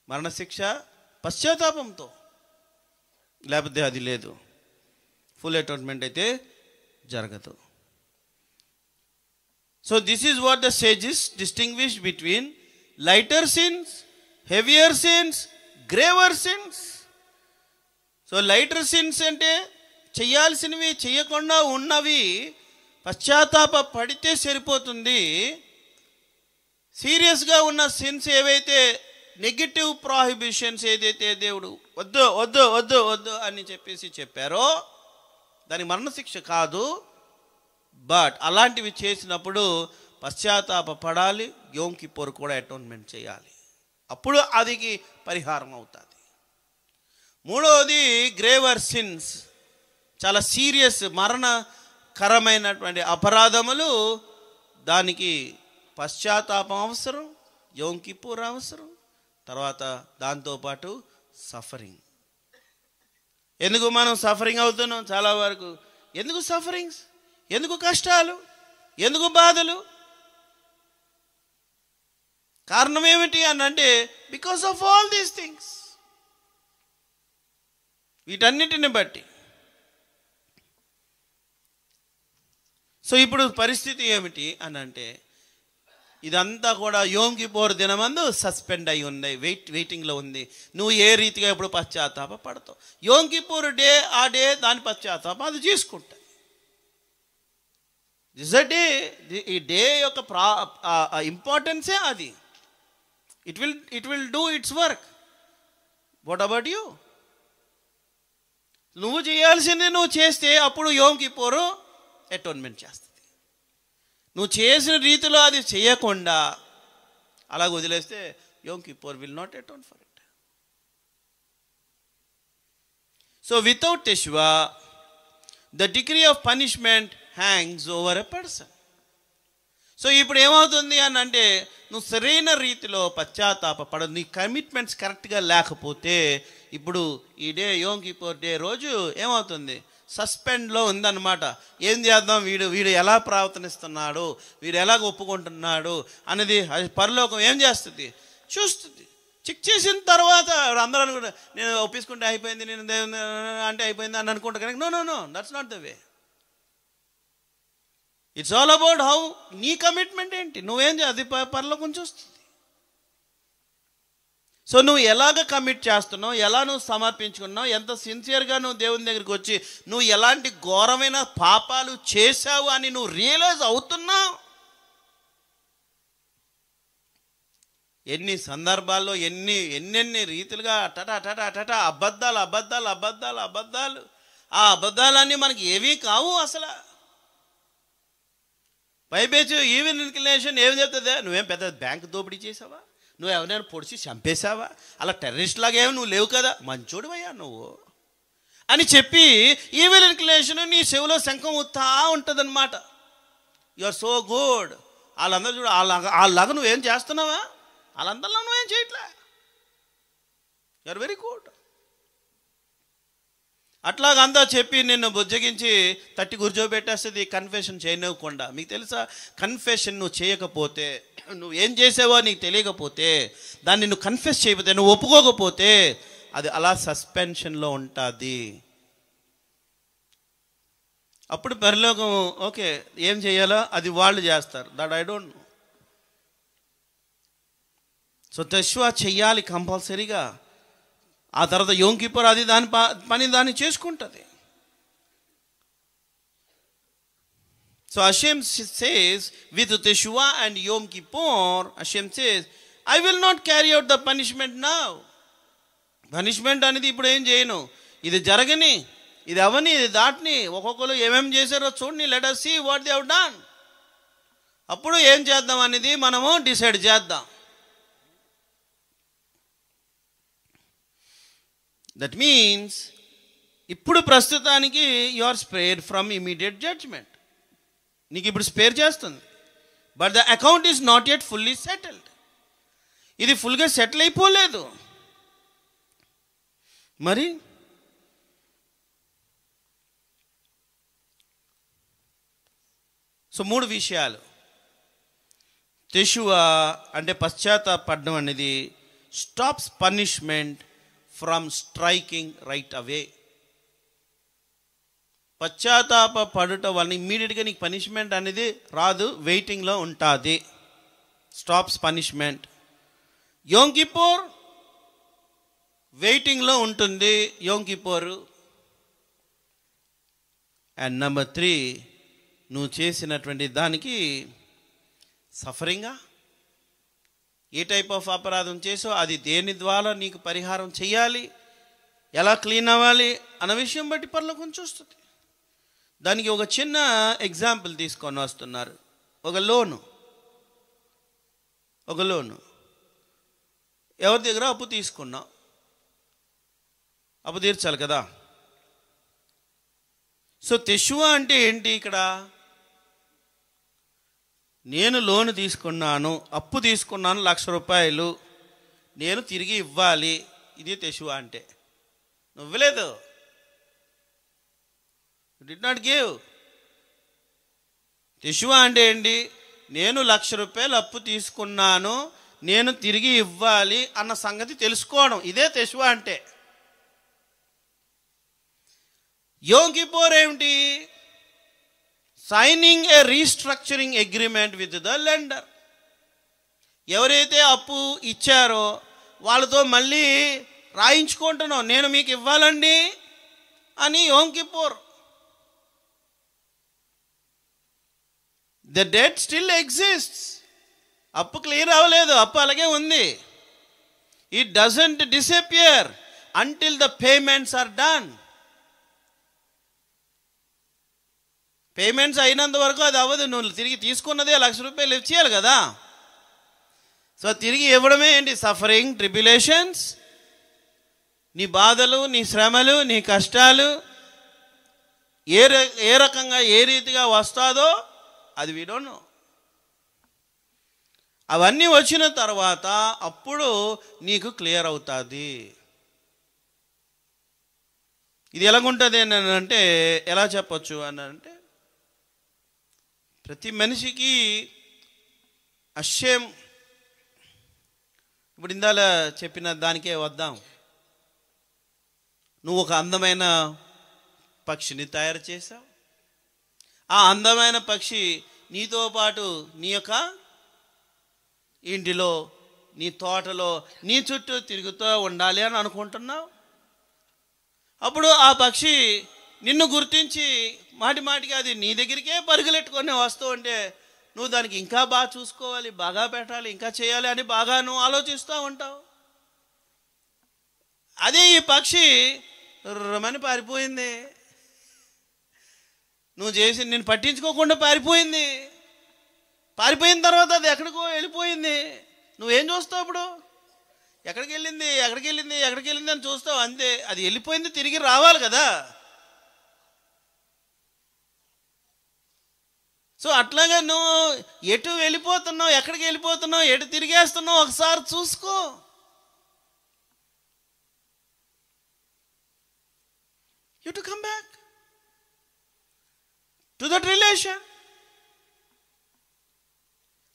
మరణశిక్ష పశ్చాత్తాపంతో, లేకపోతే అది లేదు. ఫుల్ అటోన్మెంట్ అయితే జరగదు. So this is what the sages distinguish between lighter sins, heavier sins, graver sins. So lighter sins అంటే చెయ్యాల్సినవి చెయ్యకుండా ఉన్నవి పశ్చాత్తాప పడితే సరిపోతుంది. సీరియస్గా ఉన్న సిన్స్ ఏవైతే నెగిటివ్ ప్రాహిబిషన్స్ ఏదైతే దేవుడు వద్దు వద్దు వద్దు వద్దు అని చెప్పారో దానికి మరణశిక్ష కాదు. బట్ అలాంటివి చేసినప్పుడు పశ్చాత్తాప పడాలి, యోమ్ కిప్పూర్ కూడా అటోన్మెంట్ చేయాలి. అప్పుడు అదికి పరిహారం అవుతుంది. మూడవది గ్రేవర్ సిన్స్, చాలా సీరియస్ మరణకరమైనటువంటి అపరాధములు. దానికి పశ్చాత్తాపం అవసరం, యోమ్ కిప్పూర్ అవసరం. తర్వాత దాంతోపాటు సఫరింగ్. ఎందుకు మనం సఫరింగ్ అవుతున్నాం? చాలా వరకు ఎందుకు సఫరింగ్స్, ఎందుకు కష్టాలు, ఎందుకు బాధలు? కారణం ఏమిటి అని అంటే because of all these things. వీటన్నిటిని బట్టి. సో ఇప్పుడు పరిస్థితి ఏమిటి అని అంటే ఇదంతా కూడా యోమ్ కిప్పూర్ దినమందు సస్పెండ్ అయి ఉంది, వెయిటింగ్లో ఉంది. నువ్వు ఏ రీతిగా ఇప్పుడు పశ్చాత్తాప పడతావు? యోమ్ కిప్పూర్ డే, ఆ డే దాని పశ్చాత్తాపం అది చేసుకుంటుంది. దిస్ అ డే, ఈ డే యొక్క ఇంపార్టెన్సే అది. It will do it's work. What about you? నువ్వు చేయాల్సింది నువ్వు చేస్తే అప్పుడు యోమ్ కిప్పూర్ అటోన్మెంట్ చేస్తుంది. నువ్వు చేసిన రీతిలో అది చేయకుండా అలాగ వదిలేస్తే Yom Kippur will not atone for it. So without Yeshua the degree of punishment hangs over a person. So ఇప్పుడు ఏమవుతుంది అని అంటే నువ్వు సరైన రీతిలో పశ్చాత్తాప పడదు, నీ కమిట్మెంట్స్ కరెక్ట్గా లేకపోతే ఇప్పుడు ఈ డే యోమ్ కిప్పూర్ డే రోజు ఏమవుతుంది? సస్పెండ్లో ఉందన్నమాట. ఏం చేద్దాం, వీడు ఎలా ప్రవర్తనిస్తున్నాడు, వీడు ఎలాగ ఒప్పుకుంటున్నాడు అనేది పరలోకం ఏం చేస్తుంది? చూస్తుంది. చెక్ చేసిన తర్వాత అందరూ అనుకుంటా నేను ఒప్పించుకుంటే అయిపోయింది, నేను దేవుని అంటే అయిపోయింది అని అనుకుంటా. కానీ no, that's not the way. It's all about how నీ కమిట్మెంట్ ఏంటి, నువ్వేం అది పరలోకం చూస్తుంది. సో నువ్వు ఎలాగ కమిట్ చేస్తున్నావు, ఎలా నువ్వు సమర్పించుకున్నావు, ఎంత సిన్సియర్గా నువ్వు దేవుని దగ్గరికి వచ్చి నువ్వు ఎలాంటి ఘోరమైన పాపాలు చేశావు అని నువ్వు రియలైజ్ అవుతున్నావు. ఎన్ని సందర్భాల్లో ఎన్నెన్ని రీతిలుగా అటట అబద్ధాలు. ఆ అబద్ధాలన్నీ మనకి ఏవీ కావు అసలు. పైపేచు ఈవెన్ ఇన్క్లినేషన్ ఏమి చెప్తుందా? నువ్వేం పెద్ద బ్యాంక్ దోపిడీ చేసావా, నువ్వు ఎవరైనా పొడిచి చంపేశావా, అలా టెర్రరిస్ట్ లాగా ఏమి నువ్వు లేవు కదా, మంచోడివయ్యా నువ్వు అని చెప్పి ఈవెన్ ఇన్క్లినేషన్ నీ చెవిలో శంఖం ఉత్తా ఉంటుంది అనమాట. You are so good. వాళ్ళందరూ చూడు, వాళ్ళలాగా నువ్వేం చేస్తున్నావా, వాళ్ళందరిలో నువ్వేం చేయట్లే, యు ఆర్ వెరీ గుడ్. అట్లాగంతా చెప్పి నిన్ను బుజ్జగించి తట్టి కూర్చోబెట్టేస్తుంది కన్ఫెషన్ చేయనివ్వకుండా. మీకు తెలుసా, కన్ఫెషన్ నువ్వు చేయకపోతే, నువ్వు ఏం చేసావో నీకు తెలియకపోతే, దాన్ని నువ్వు కన్ఫెస్ చేయకపోతే, నువ్వు ఒప్పుకోకపోతే అది అలా సస్పెన్షన్లో ఉంటుంది. అప్పుడు పరలోకం ఓకే ఏం చేయాలో అది వాళ్ళు చేస్తారు. That I don't know. So Yeshua చెయ్యాలి కంపల్సరీగా. ఆ తర్వాత యోమ్ కిప్పూర్ అది దాని పని దాన్ని చేసుకుంటుంది. So Hashem says with Teshuvah and Yom Kippur, Hashem says, I will not carry out the punishment now. Punishment అనేది ఇప్పుడు ఏం చేయను, ఇది జరగని, ఇది అవని, ఇది దాటిని, ఒక్కొక్కరు ఏమేమి చేశారో చూడండి. Let us see what they have done. అప్పుడు ఏం చేద్దాం అనేది మనము డిసైడ్ చేద్దాం. దట్ మీన్స్ ఇప్పుడు ప్రస్తుతానికి you are spared from immediate judgment. నీకు ఇప్పుడు స్పేర్ చేస్తుంది. But the account is not yet fully settled. ఇది ఫుల్గా సెటిల్ అయిపోలేదు. మరి సో 3 విషయాలు. తెషువా అంటే పశ్చాత్తాపడడం అనేది stops punishment from striking right away. పశ్చాత్తాప పడటం వల్ల ఇమ్మీడియట్గా నీకు పనిష్మెంట్ అనేది రాదు, వెయిటింగ్లో ఉంటుంది. Stops punishment. యోమ్ కిప్పూర్ వెయిటింగ్లో ఉంటుంది, యోమ్ కిప్పూర్. అండ్ నెంబర్ 3, నువ్వు చేసినటువంటి దానికి సఫరింగా, ఏ టైప్ ఆఫ్ అపరాధం చేసో అది దేని ద్వారా నీకు పరిహారం చేయాలి, ఎలా క్లీన్ అవ్వాలి అన్న విషయం బట్టి పరలోకం చూస్తుంది. దానికి ఒక చిన్న ఎగ్జాంపుల్ తీసుకొని వస్తున్నారు. ఒక లోను ఎవరి దగ్గర అప్పు తీసుకున్నావు, అప్పు తీర్చాలి కదా. సో తెషువా అంటే ఏంటి? ఇక్కడ నేను లోను తీసుకున్నాను, అప్పు తీసుకున్నాను, 1,00,000 రూపాయలు నేను తిరిగి ఇవ్వాలి. ఇది తెషువా అంటే. నువ్వలేదు, డిడ్ నాట్ గివ్. తెషువా అంటే ఏంటి? నేను 1,00,000 రూపాయలు అప్పు తీసుకున్నాను, నేను తిరిగి ఇవ్వాలి అన్న సంగతి తెలుసుకోవడం. ఇదే తెషువా అంటే. యోమ్ కిప్పూర్ ఏమిటి? Signing A restructuring agreement with the lender. ఎవరైతే అప్పు ఇచ్చారో వాళ్ళతో మళ్ళీ రాయించుకుంటున్నావు, నేను మీకు ఇవ్వాలండి అని. Yom Kippur. The debt still exists. అప్పు క్లియర్ అవ్వలేదు, అప్పు అలాగే ఉంది. It doesn't disappear until the payments are done. Payments అయినంత వరకు అది అవ్వదు. నువ్వు తిరిగి తీసుకున్నదే 1,00,000 రూపాయలు ఇచ్చేయాలి కదా. సో తిరిగి ఇవ్వడమే ఏంటి? సఫరింగ్, ట్రిబ్యులేషన్స్, నీ బాధలు, నీ శ్రమలు, నీ కష్టాలు ఏ రకంగా ఏ రీతిగా వస్తుందో అది వీ డోంట్ నో. అవన్నీ వచ్చిన తర్వాత అప్పుడు నీకు క్లియర్ అవుతుంది. ఇది ఎలాగుంటుంది అని అంటే, ఎలా చెప్పచ్చు అని అంటే, ప్రతి మనిషికి అశ్యం. ఇప్పుడు ఇందాల చెప్పిన దానికే వద్దాం. నువ్వు ఒక అందమైన పక్షిని తయారు చేసావు. ఆ అందమైన పక్షి నీతో పాటు నీ యొక్క ఇంటిలో, నీ తోటలో, నీ చుట్టూ తిరుగుతూ ఉండాలి అని అనుకుంటున్నావు. అప్పుడు ఆ పక్షి నిన్ను గుర్తించి మాటి మాటికి అది నీ దగ్గరికే పరుగులెట్టుకొని వస్తూ ఉంటే నువ్వు దానికి ఇంకా బాగా చూసుకోవాలి, బాగా పెట్టాలి, ఇంకా చేయాలి అని బాగా నువ్వు ఆలోచిస్తూ ఉంటావు. అదే ఈ పక్షి రమని పారిపోయింది. నువ్వు చేసి నేను పట్టించుకోకుండా పారిపోయింది. పారిపోయిన తర్వాత అది ఎక్కడికో వెళ్ళిపోయింది. నువ్వేం చూస్తావు? ఇప్పుడు ఎక్కడికి వెళ్ళింది అని చూస్తావు, అంతే. అది వెళ్ళిపోయింది, తిరిగి రావాలి కదా. సో అట్లాగా నువ్వు ఎటు వెళ్ళిపోతున్నావు, ఎక్కడికి వెళ్ళిపోతున్నావు, ఎటు తిరిగేస్తున్నావు ఒకసారి చూసుకో. You to come back to that relation.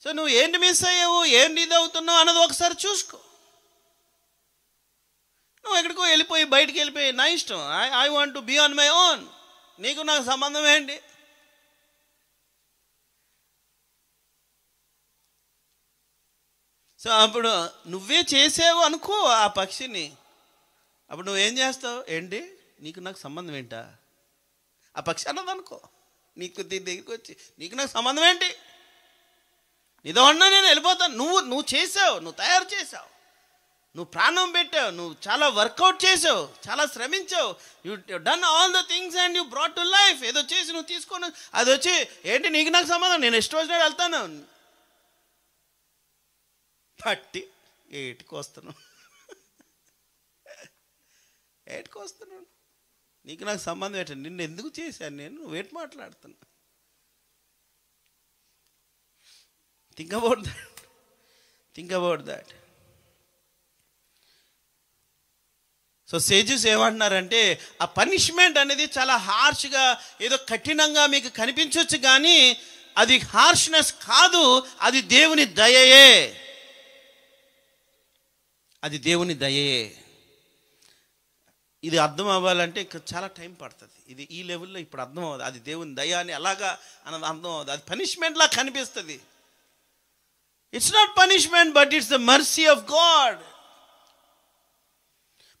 So నువ్వు ఏంటి మిస్ అయ్యావు, ఏంటి ఇది అవుతున్నావు అన్నది ఒకసారి చూసుకో. నువ్వు ఎక్కడికో వెళ్ళిపోయి బయటికి వెళ్ళిపోయి నా ఇష్టం, I want to be on my own, నీకు నాకు సంబంధం ఏంటి? సో అప్పుడు నువ్వే చేసావు అనుకో ఆ పక్షిని. అప్పుడు నువ్వేం చేస్తావు? ఏంటి నీకు నాకు సంబంధం ఏంటా? ఆ పక్షి అన్నది అనుకో, నీకు దీని దగ్గరికి వచ్చి నీకు నాకు సంబంధం ఏంటి, నీతో ఉన్నా నేను వెళ్ళిపోతాను. నువ్వు చేసావు, నువ్వు తయారు చేసావు, నువ్వు ప్రాణం పెట్టావు, నువ్వు చాలా వర్కౌట్ చేసావు, చాలా శ్రమించావు, you done all the things and you brought to life. ఏదో చేసి నువ్వు తీసుకొని అది వచ్చి ఏంటి నీకు నాకు సంబంధం, నేను ఇష్టం వచ్చినట్టు వెళ్తాను పట్టి ఏటుకొస్తున్నాను ఏటుకొస్తున్నాను నీకు నాకు సంబంధం ఏంటండి, నిన్ను ఎందుకు చేశాను నేను, నువ్వేటి మాట్లాడుతున్నా. Think about that. So sages ఏమంటున్నారంటే ఆ పనిష్మెంట్ అనేది చాలా హార్ష్గా ఏదో కఠినంగా మీకు కనిపించవచ్చు, కానీ అది హార్ష్నెస్ కాదు, అది దేవుని దయయే. అది దేవుని దయయే. ఇది అర్థం అవ్వాలంటే చాలా టైం పడుతుంది. ఇది ఈ లెవెల్లో ఇప్పుడు అర్థం అవ్వదు. అది దేవుని దయ అని అలాగా అన్నది అర్థం అవ్వదు. అది పనిష్మెంట్లా కనిపిస్తుంది. It's not punishment, but it's the mercy of God.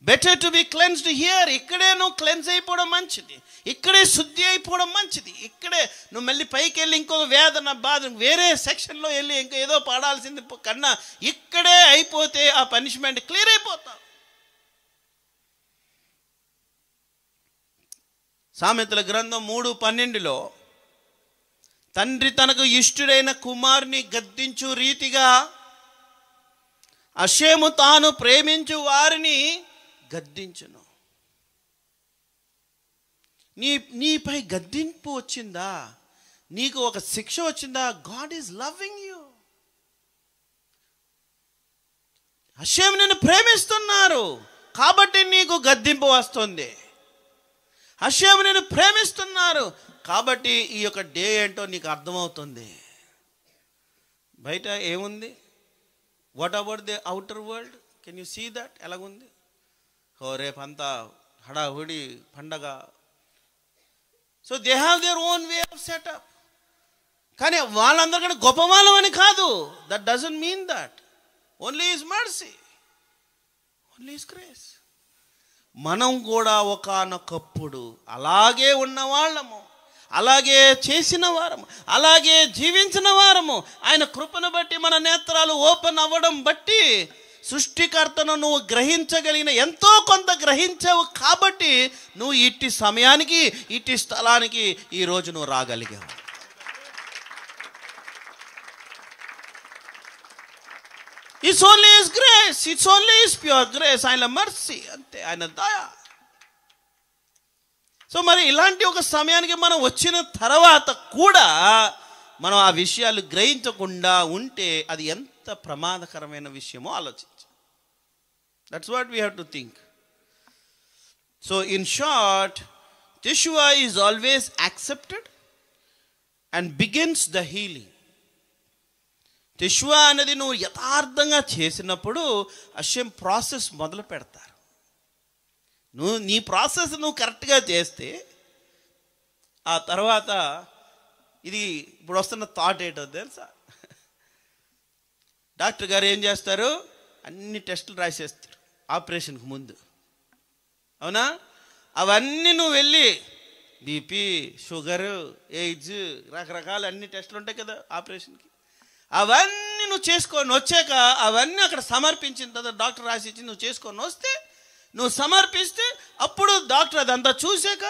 Better to be cleansed here. ఇక్కడే నువ్వు క్లెన్స్ అయిపోవడం మంచిది, ఇక్కడే శుద్ధి అయిపోవడం మంచిది. ఇక్కడే నువ్వు మళ్ళీ పైకి వెళ్ళి ఇంకొక వేదన బాధ వేరే సెక్షన్లో వెళ్ళి ఇంకా ఏదో పడాల్సింది కన్నా ఇక్కడే అయిపోతే ఆ పనిష్మెంట్ క్లియర్ అయిపోతావు. సామెతల గ్రంథం 3:12 తండ్రి తనకు ఇష్టుడైన కుమారుని గద్దించు రీతిగా అషేము తాను ప్రేమించు వారిని గద్దించును. నీపై గద్దింపు వచ్చిందా, నీకు ఒక శిక్ష వచ్చిందా, గాడ్ ఈజ్ లవింగ్ యూ. అషేము నిన్ను ప్రేమిస్తున్నారు కాబట్టి నీకు గద్దింపు వస్తుంది. అషేము నిన్ను ప్రేమిస్తున్నారు కాబట్టి ఈ యొక్క డే ఏంటో నీకు అర్థమవుతుంది. బయట ఏముంది, what about the outer world, can you see that ఎలాగుంది? రేపంతా హడాహుడి పండగ. So they have their own way of setup. కానీ వాళ్ళందరికంటే గొప్ప వాళ్ళం అని కాదు. That doesn't mean that. Only is mercy, only is grace. మనం కూడా ఒకానొకప్పుడు అలాగే ఉన్నవాళ్ళము, అలాగే చేసిన వారము, అలాగే జీవించిన వారము. ఆయన కృపను బట్టి మన నేత్రాలు ఓపెన్ అవ్వడం బట్టి సృష్టికర్తను నువ్వు గ్రహించగలిగిన ఎంతో కొంత గ్రహించావు కాబట్టి నువ్వు ఇట్టి సమయానికి ఇట్టి స్థలానికి ఈరోజు నువ్వు రాగలిగావు. It's only his grace, it's only his pure grace. ఆయన మర్సీ అంతే, ఆయన దయ. సో మరి ఇలాంటి ఒక సమయానికి మనం వచ్చిన తర్వాత కూడా మనం ఆ విషయాలు గ్రహించకుండా ఉంటే అది ఎంత ప్రమాదకరమైన విషయమో ఆలోచించాలి. That's what we have to think. So in short, Yeshua is always accepted and begins the healing. Yeshua అనేది నువ్వు యథార్థంగా చేసినప్పుడు అషేం ప్రాసెస్ మొదలు పెడతారు. నీ ప్రాసెస్ నువ్వు కరెక్ట్గా చేస్తే ఆ తర్వాత ఇది ఇప్పుడు వస్తున్న థాట్ ఏంటో తెలుసా? డాక్టర్ గారు ఏం చేస్తారు, అన్ని టెస్టులు రాసేస్తారు ఆపరేషన్కి ముందు, అవునా? అవన్నీ నువ్వు వెళ్ళి బీపీ, షుగరు, ఎయిడ్స్, రకరకాల అన్ని టెస్టులు ఉంటాయి కదా ఆపరేషన్కి. అవన్నీ నువ్వు చేసుకొని వచ్చాక అవన్నీ అక్కడ సమర్పించిన తర్వాత డాక్టర్ రాసి ఇచ్చి నువ్వు చేసుకొని వస్తే, నువ్వు సమర్పిస్తే అప్పుడు డాక్టర్ అదంతా చూసాక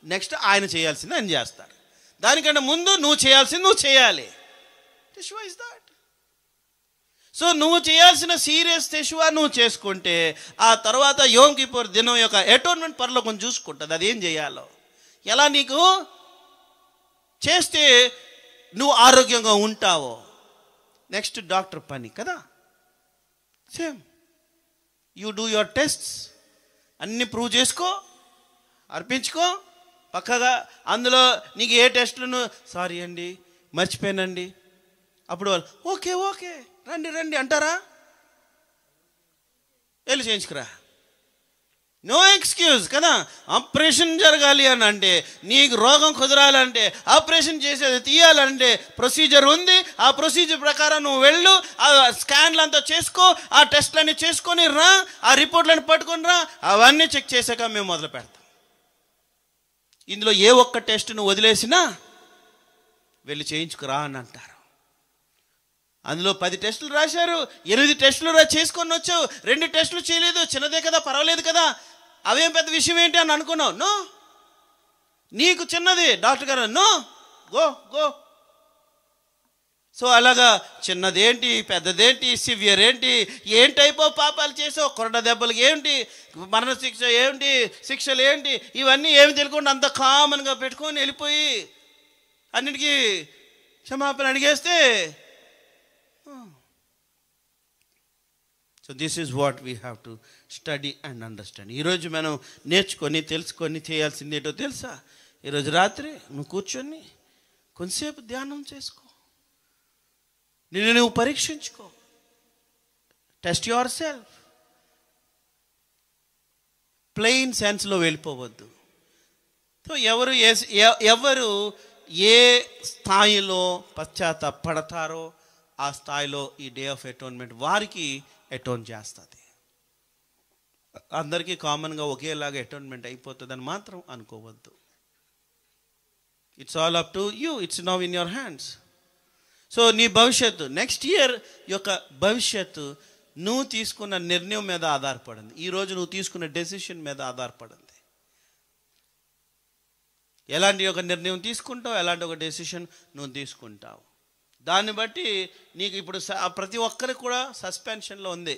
నెక్స్ట్ ఆయన చేయాల్సింది ఆయన చేస్తాడు. దానికంటే ముందు నువ్వు చేయాల్సింది నువ్వు చేయాలి. Yeshua is that. సో నువ్వు చేయాల్సిన సీరియస్ యెషువా నువ్వు చేసుకుంటే ఆ తర్వాత యోమ్ కిప్పూర్ దినం యొక్క అటోన్మెంట్ పరలోకం చూసుకుంటుంది అదేం చేయాలో, ఎలా నీకు చేస్తే నువ్వు ఆరోగ్యంగా ఉంటావో. నెక్స్ట్ డాక్టర్ పని కదా, same. You do your tests, అన్నీ ప్రూవ్ చేసుకో, అర్పించుకో పక్కగా. అందులో నీకు ఏ టెస్టులను సారీ అండి మర్చిపోయానండి, అప్పుడు వాళ్ళు ఓకే ఓకే రండి రండి అంటారా? వెళ్ళి చేయించుకురా. నో ఎక్స్క్యూజ్ కదా. ఆపరేషన్ జరగాలి అని అంటే, నీకు రోగం కుదరాలంటే, ఆపరేషన్ చేసేది తీయాలంటే ప్రొసీజర్ ఉంది. ఆ ప్రొసీజర్ ప్రకారం నువ్వు వెళ్ళు, ఆ స్కాన్లు అంతా చేసుకో, ఆ టెస్ట్లన్నీ చేసుకొని రా, ఆ రిపోర్ట్లను పట్టుకొని రా. అవన్నీ చెక్ చేశాక మేము మొదలు పెడతాం. ఇందులో ఏ ఒక్క టెస్ట్ నువ్వు వదిలేసినా వెళ్ళి చేయించుకురా అని అంటారు. అందులో 10 టెస్టులు రాశారు, 8 టెస్టులు చేసుకొని వచ్చావు, 2 టెస్టులు చేయలేదు, చిన్నదే కదా, పర్వాలేదు కదా, అవేం పెద్ద విషయం ఏంటి అని అనుకున్నావు. నో, నీకు చిన్నది. డాక్టర్ గారు నో, గో గో. సో అలాగా చిన్నదేంటి, పెద్దదేంటి, సివియర్ ఏంటి, ఏం టైప్ ఆఫ్ పాపాలు చేసావు, కొరడ దెబ్బలు ఏంటి, మరణ శిక్ష ఏంటి, శిక్షలు ఏంటి, ఇవన్నీ ఏమి తెలియకుండా అంత కామన్గా పెట్టుకొని వెళ్ళిపోయి అన్నిటికీ క్షమాపణ అడిగేస్తే, so this is what we have to study and understand. ఈరోజు మనం నేర్చుకొని తెలుసుకొని చేయాల్సింది ఏంటో తెలుసా? ఈరోజు రాత్రి నువ్వు కూర్చొని కొంతసేపు ధ్యానం చేసుకో, నిన్ను నువ్వు పరీక్షించుకో, టెస్ట్ యువర్ సెల్ఫ్. ప్లెయిన్ సెన్స్లో వెళ్ళిపోవద్దు. సో ఎవరు ఏ స్థాయిలో పశ్చాత్తాపడతారో ఆ స్థాయిలో ఈ డే ఆఫ్ అటోన్మెంట్ వారికి అటోన్ చేస్తుంది. అందరికీ కామన్గా ఒకేలాగా అటోన్మెంట్ అయిపోతుందని మాత్రం అనుకోవద్దు. It's all up to you, it's now in your hands. So నీ భవిష్యత్తు, నెక్స్ట్ ఇయర్ యొక్క భవిష్యత్తు నువ్వు తీసుకున్న నిర్ణయం మీద ఆధారపడింది. ఈరోజు నువ్వు తీసుకున్న డెసిషన్ మీద ఆధారపడింది. ఎలాంటి ఒక నిర్ణయం తీసుకుంటావు, ఎలాంటి ఒక డెసిషన్ నువ్వు తీసుకుంటావు, దాన్ని బట్టి నీకు ఇప్పుడు ప్రతి ఒక్కరికి కూడా సస్పెన్షన్లో ఉంది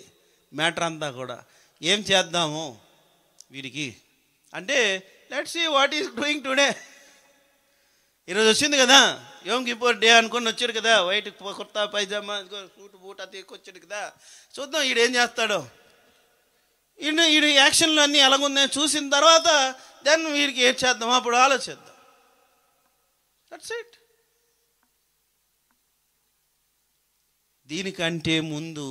మ్యాటర్ అంతా కూడా. ఏం చేద్దాము వీడికి అంటే, let's see what is doing today. ఈరోజు వచ్చింది కదా యోమ్ కిప్పూర్ డే అనుకుని వచ్చాడు కదా, white kurta pyjama suit boot అది వచ్చాడు కదా, చూద్దాం ఈడేం చేస్తాడో. ఈడు యాక్షన్లు అన్నీ ఎలాగుందని చూసిన తర్వాత దెన్ వీడికి ఏం చేద్దాం అప్పుడు ఆలోచిద్దాం. That's it. దీనికంటే ముందు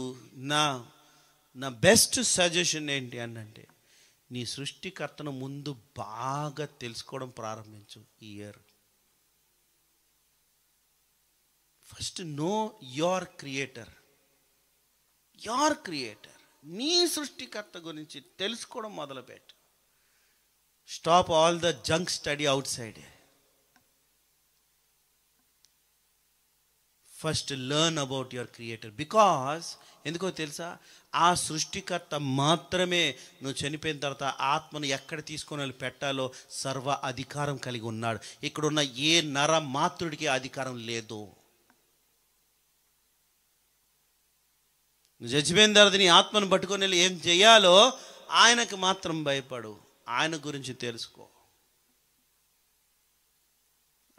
నా బెస్ట్ సజెషన్ ఏంటి అంటే, నీ సృష్టికర్తను ముందు బాగా తెలుసుకోవడం ప్రారంభించు ఈ year. First know your creator. నీ సృష్టికర్త గురించి తెలుసుకోవడం మొదలుపెట్టు. Stop all the junk study outside. First learn about your creator. Because ఎందుకో తెలుసా, ఆ సృష్టికర్త మాత్రమే నువ్వు చనిపోయిన తర్వాత ఆత్మను ఎక్కడ తీసుకొని వెళ్ళి పెట్టాలో సర్వ అధికారం కలిగి ఉన్నాడు. ఇక్కడున్న ఏ నర మాతృడికి అధికారం లేదు. నువ్వు చచ్చిపోయిన తర్వాత నీ ఆత్మను పట్టుకొని వెళ్ళి ఏం చేయాలో ఆయనకు మాత్రం భయపడు. ఆయన గురించి తెలుసుకో.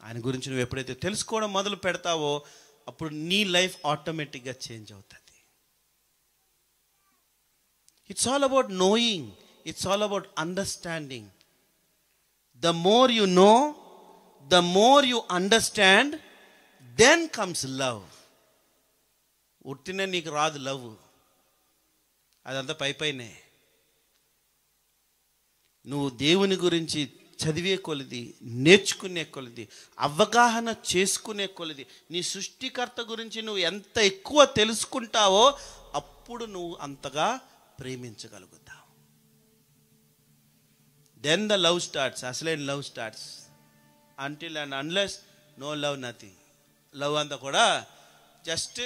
ఆయన గురించి నువ్వు ఎప్పుడైతే తెలుసుకోవడం మొదలు పెడతావో అప్పుడు నీ లైఫ్ ఆటోమేటిక్గా చేంజ్ అవుతుంది. It's all about knowing, it's all about understanding. The more you know, the more you understand, then comes love. ఉట్టినే నీకు రాదు లవ్, అదంతా పైనే. నువ్వు దేవుని గురించి చదివే కొలిది, నేర్చుకునే కొలిది, అవగాహన చేసుకునే కొలిది, నీ సృష్టికర్త గురించి నువ్వు ఎంత ఎక్కువ తెలుసుకుంటావో అప్పుడు నువ్వు అంతగా ప్రేమించగలుగుతావు. Then the love starts. అసలైన love starts. Until and unless no love nothing. Love అంతా కూడా జస్ట్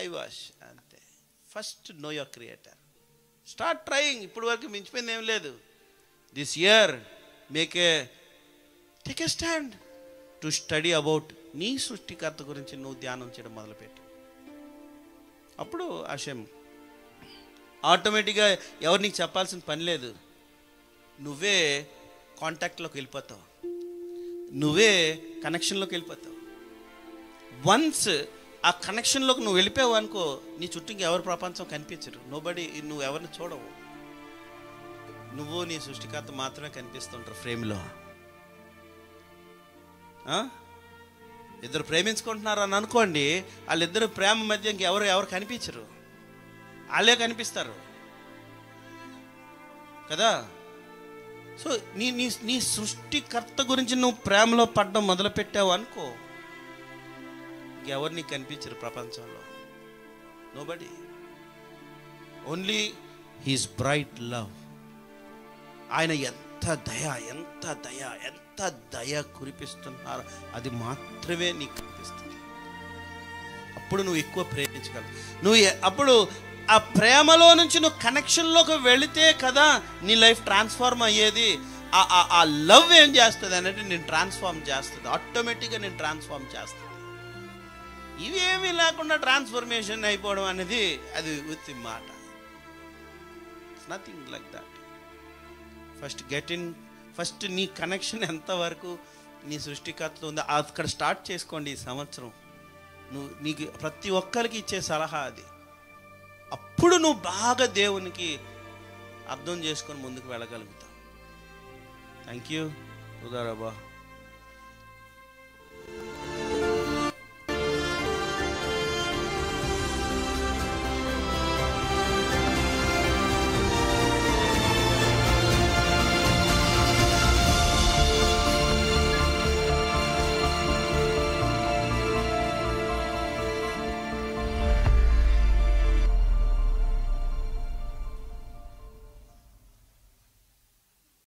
ఐ వాష్ అంతే. First know your creator. Start trying. ఇప్పుడు వరకు మించిపోయింది ఏం లేదు. This year take a stand to study about నీ సృష్టికర్త గురించి నువ్వు ధ్యానం చేయడం మొదలుపెట్టు. అప్పుడు ఆశయం ఆటోమేటిక్గా ఎవరు నీకు చెప్పాల్సిన పని లేదు. నువ్వే కాంటాక్ట్లోకి వెళ్ళిపోతావు, నువ్వే కనెక్షన్లోకి వెళ్ళిపోతావు. వన్స్ ఆ కనెక్షన్లోకి నువ్వు వెళ్ళిపోయావు అనుకో, నీ చుట్టూ ఎవరు ప్రపంచం కనిపించరు. నోబడి, నువ్వు ఎవరిని చూడవు. నువ్వు నీ సృష్టికర్త మాత్రమే కనిపిస్తుంటారు ఫ్రేమ్లో. ఇద్దరు ప్రేమించుకుంటున్నారు అని అనుకోండి, వాళ్ళిద్దరు ప్రేమ మధ్య ఇంకెవరు కనిపించరు, వాళ్ళే కనిపిస్తారు కదా. సో నీ సృష్టికర్త గురించి నువ్వు ప్రేమలో పడడం మొదలుపెట్టావు అనుకో, ఎవరు నీకు కనిపించరు ప్రపంచంలో. Nobody. Only he's bright love. ఆయన ఎంత దయ కురిపిస్తున్నారు, అది మాత్రమే నీకు కనిపిస్తుంది. అప్పుడు నువ్వు ఎక్కువ ప్రేమించగలవు. అప్పుడు ఆ ప్రేమలో నుంచి నువ్వు కనెక్షన్లోకి వెళితే కదా నీ లైఫ్ ట్రాన్స్ఫార్మ్ అయ్యేది. ఆ లవ్ ఏం చేస్తుంది అంటే నేను ట్రాన్స్ఫార్మ్ చేస్తుంది, ఆటోమేటిక్గా నేను ట్రాన్స్ఫార్మ్ చేస్తుంది. ఇవేమీ లేకుండా ట్రాన్స్ఫర్మేషన్ అయిపోవడం అనేది అది ఉత్తి మాట. It's nothing like that. First నీ కనెక్షన్ ఎంతవరకు నీ సృష్టికర్తతో ఉందో అక్కడ స్టార్ట్ చేసుకోండి. ఈ సంవత్సరం నీకు ప్రతి ఒక్కరికి ఇచ్చే సలహా అది. అప్పుడు నువ్వు బాగా దేవునికి అర్థం చేసుకొని ముందుకు వెళ్ళగలుగుతావు. Thank you. ఉదారాబా.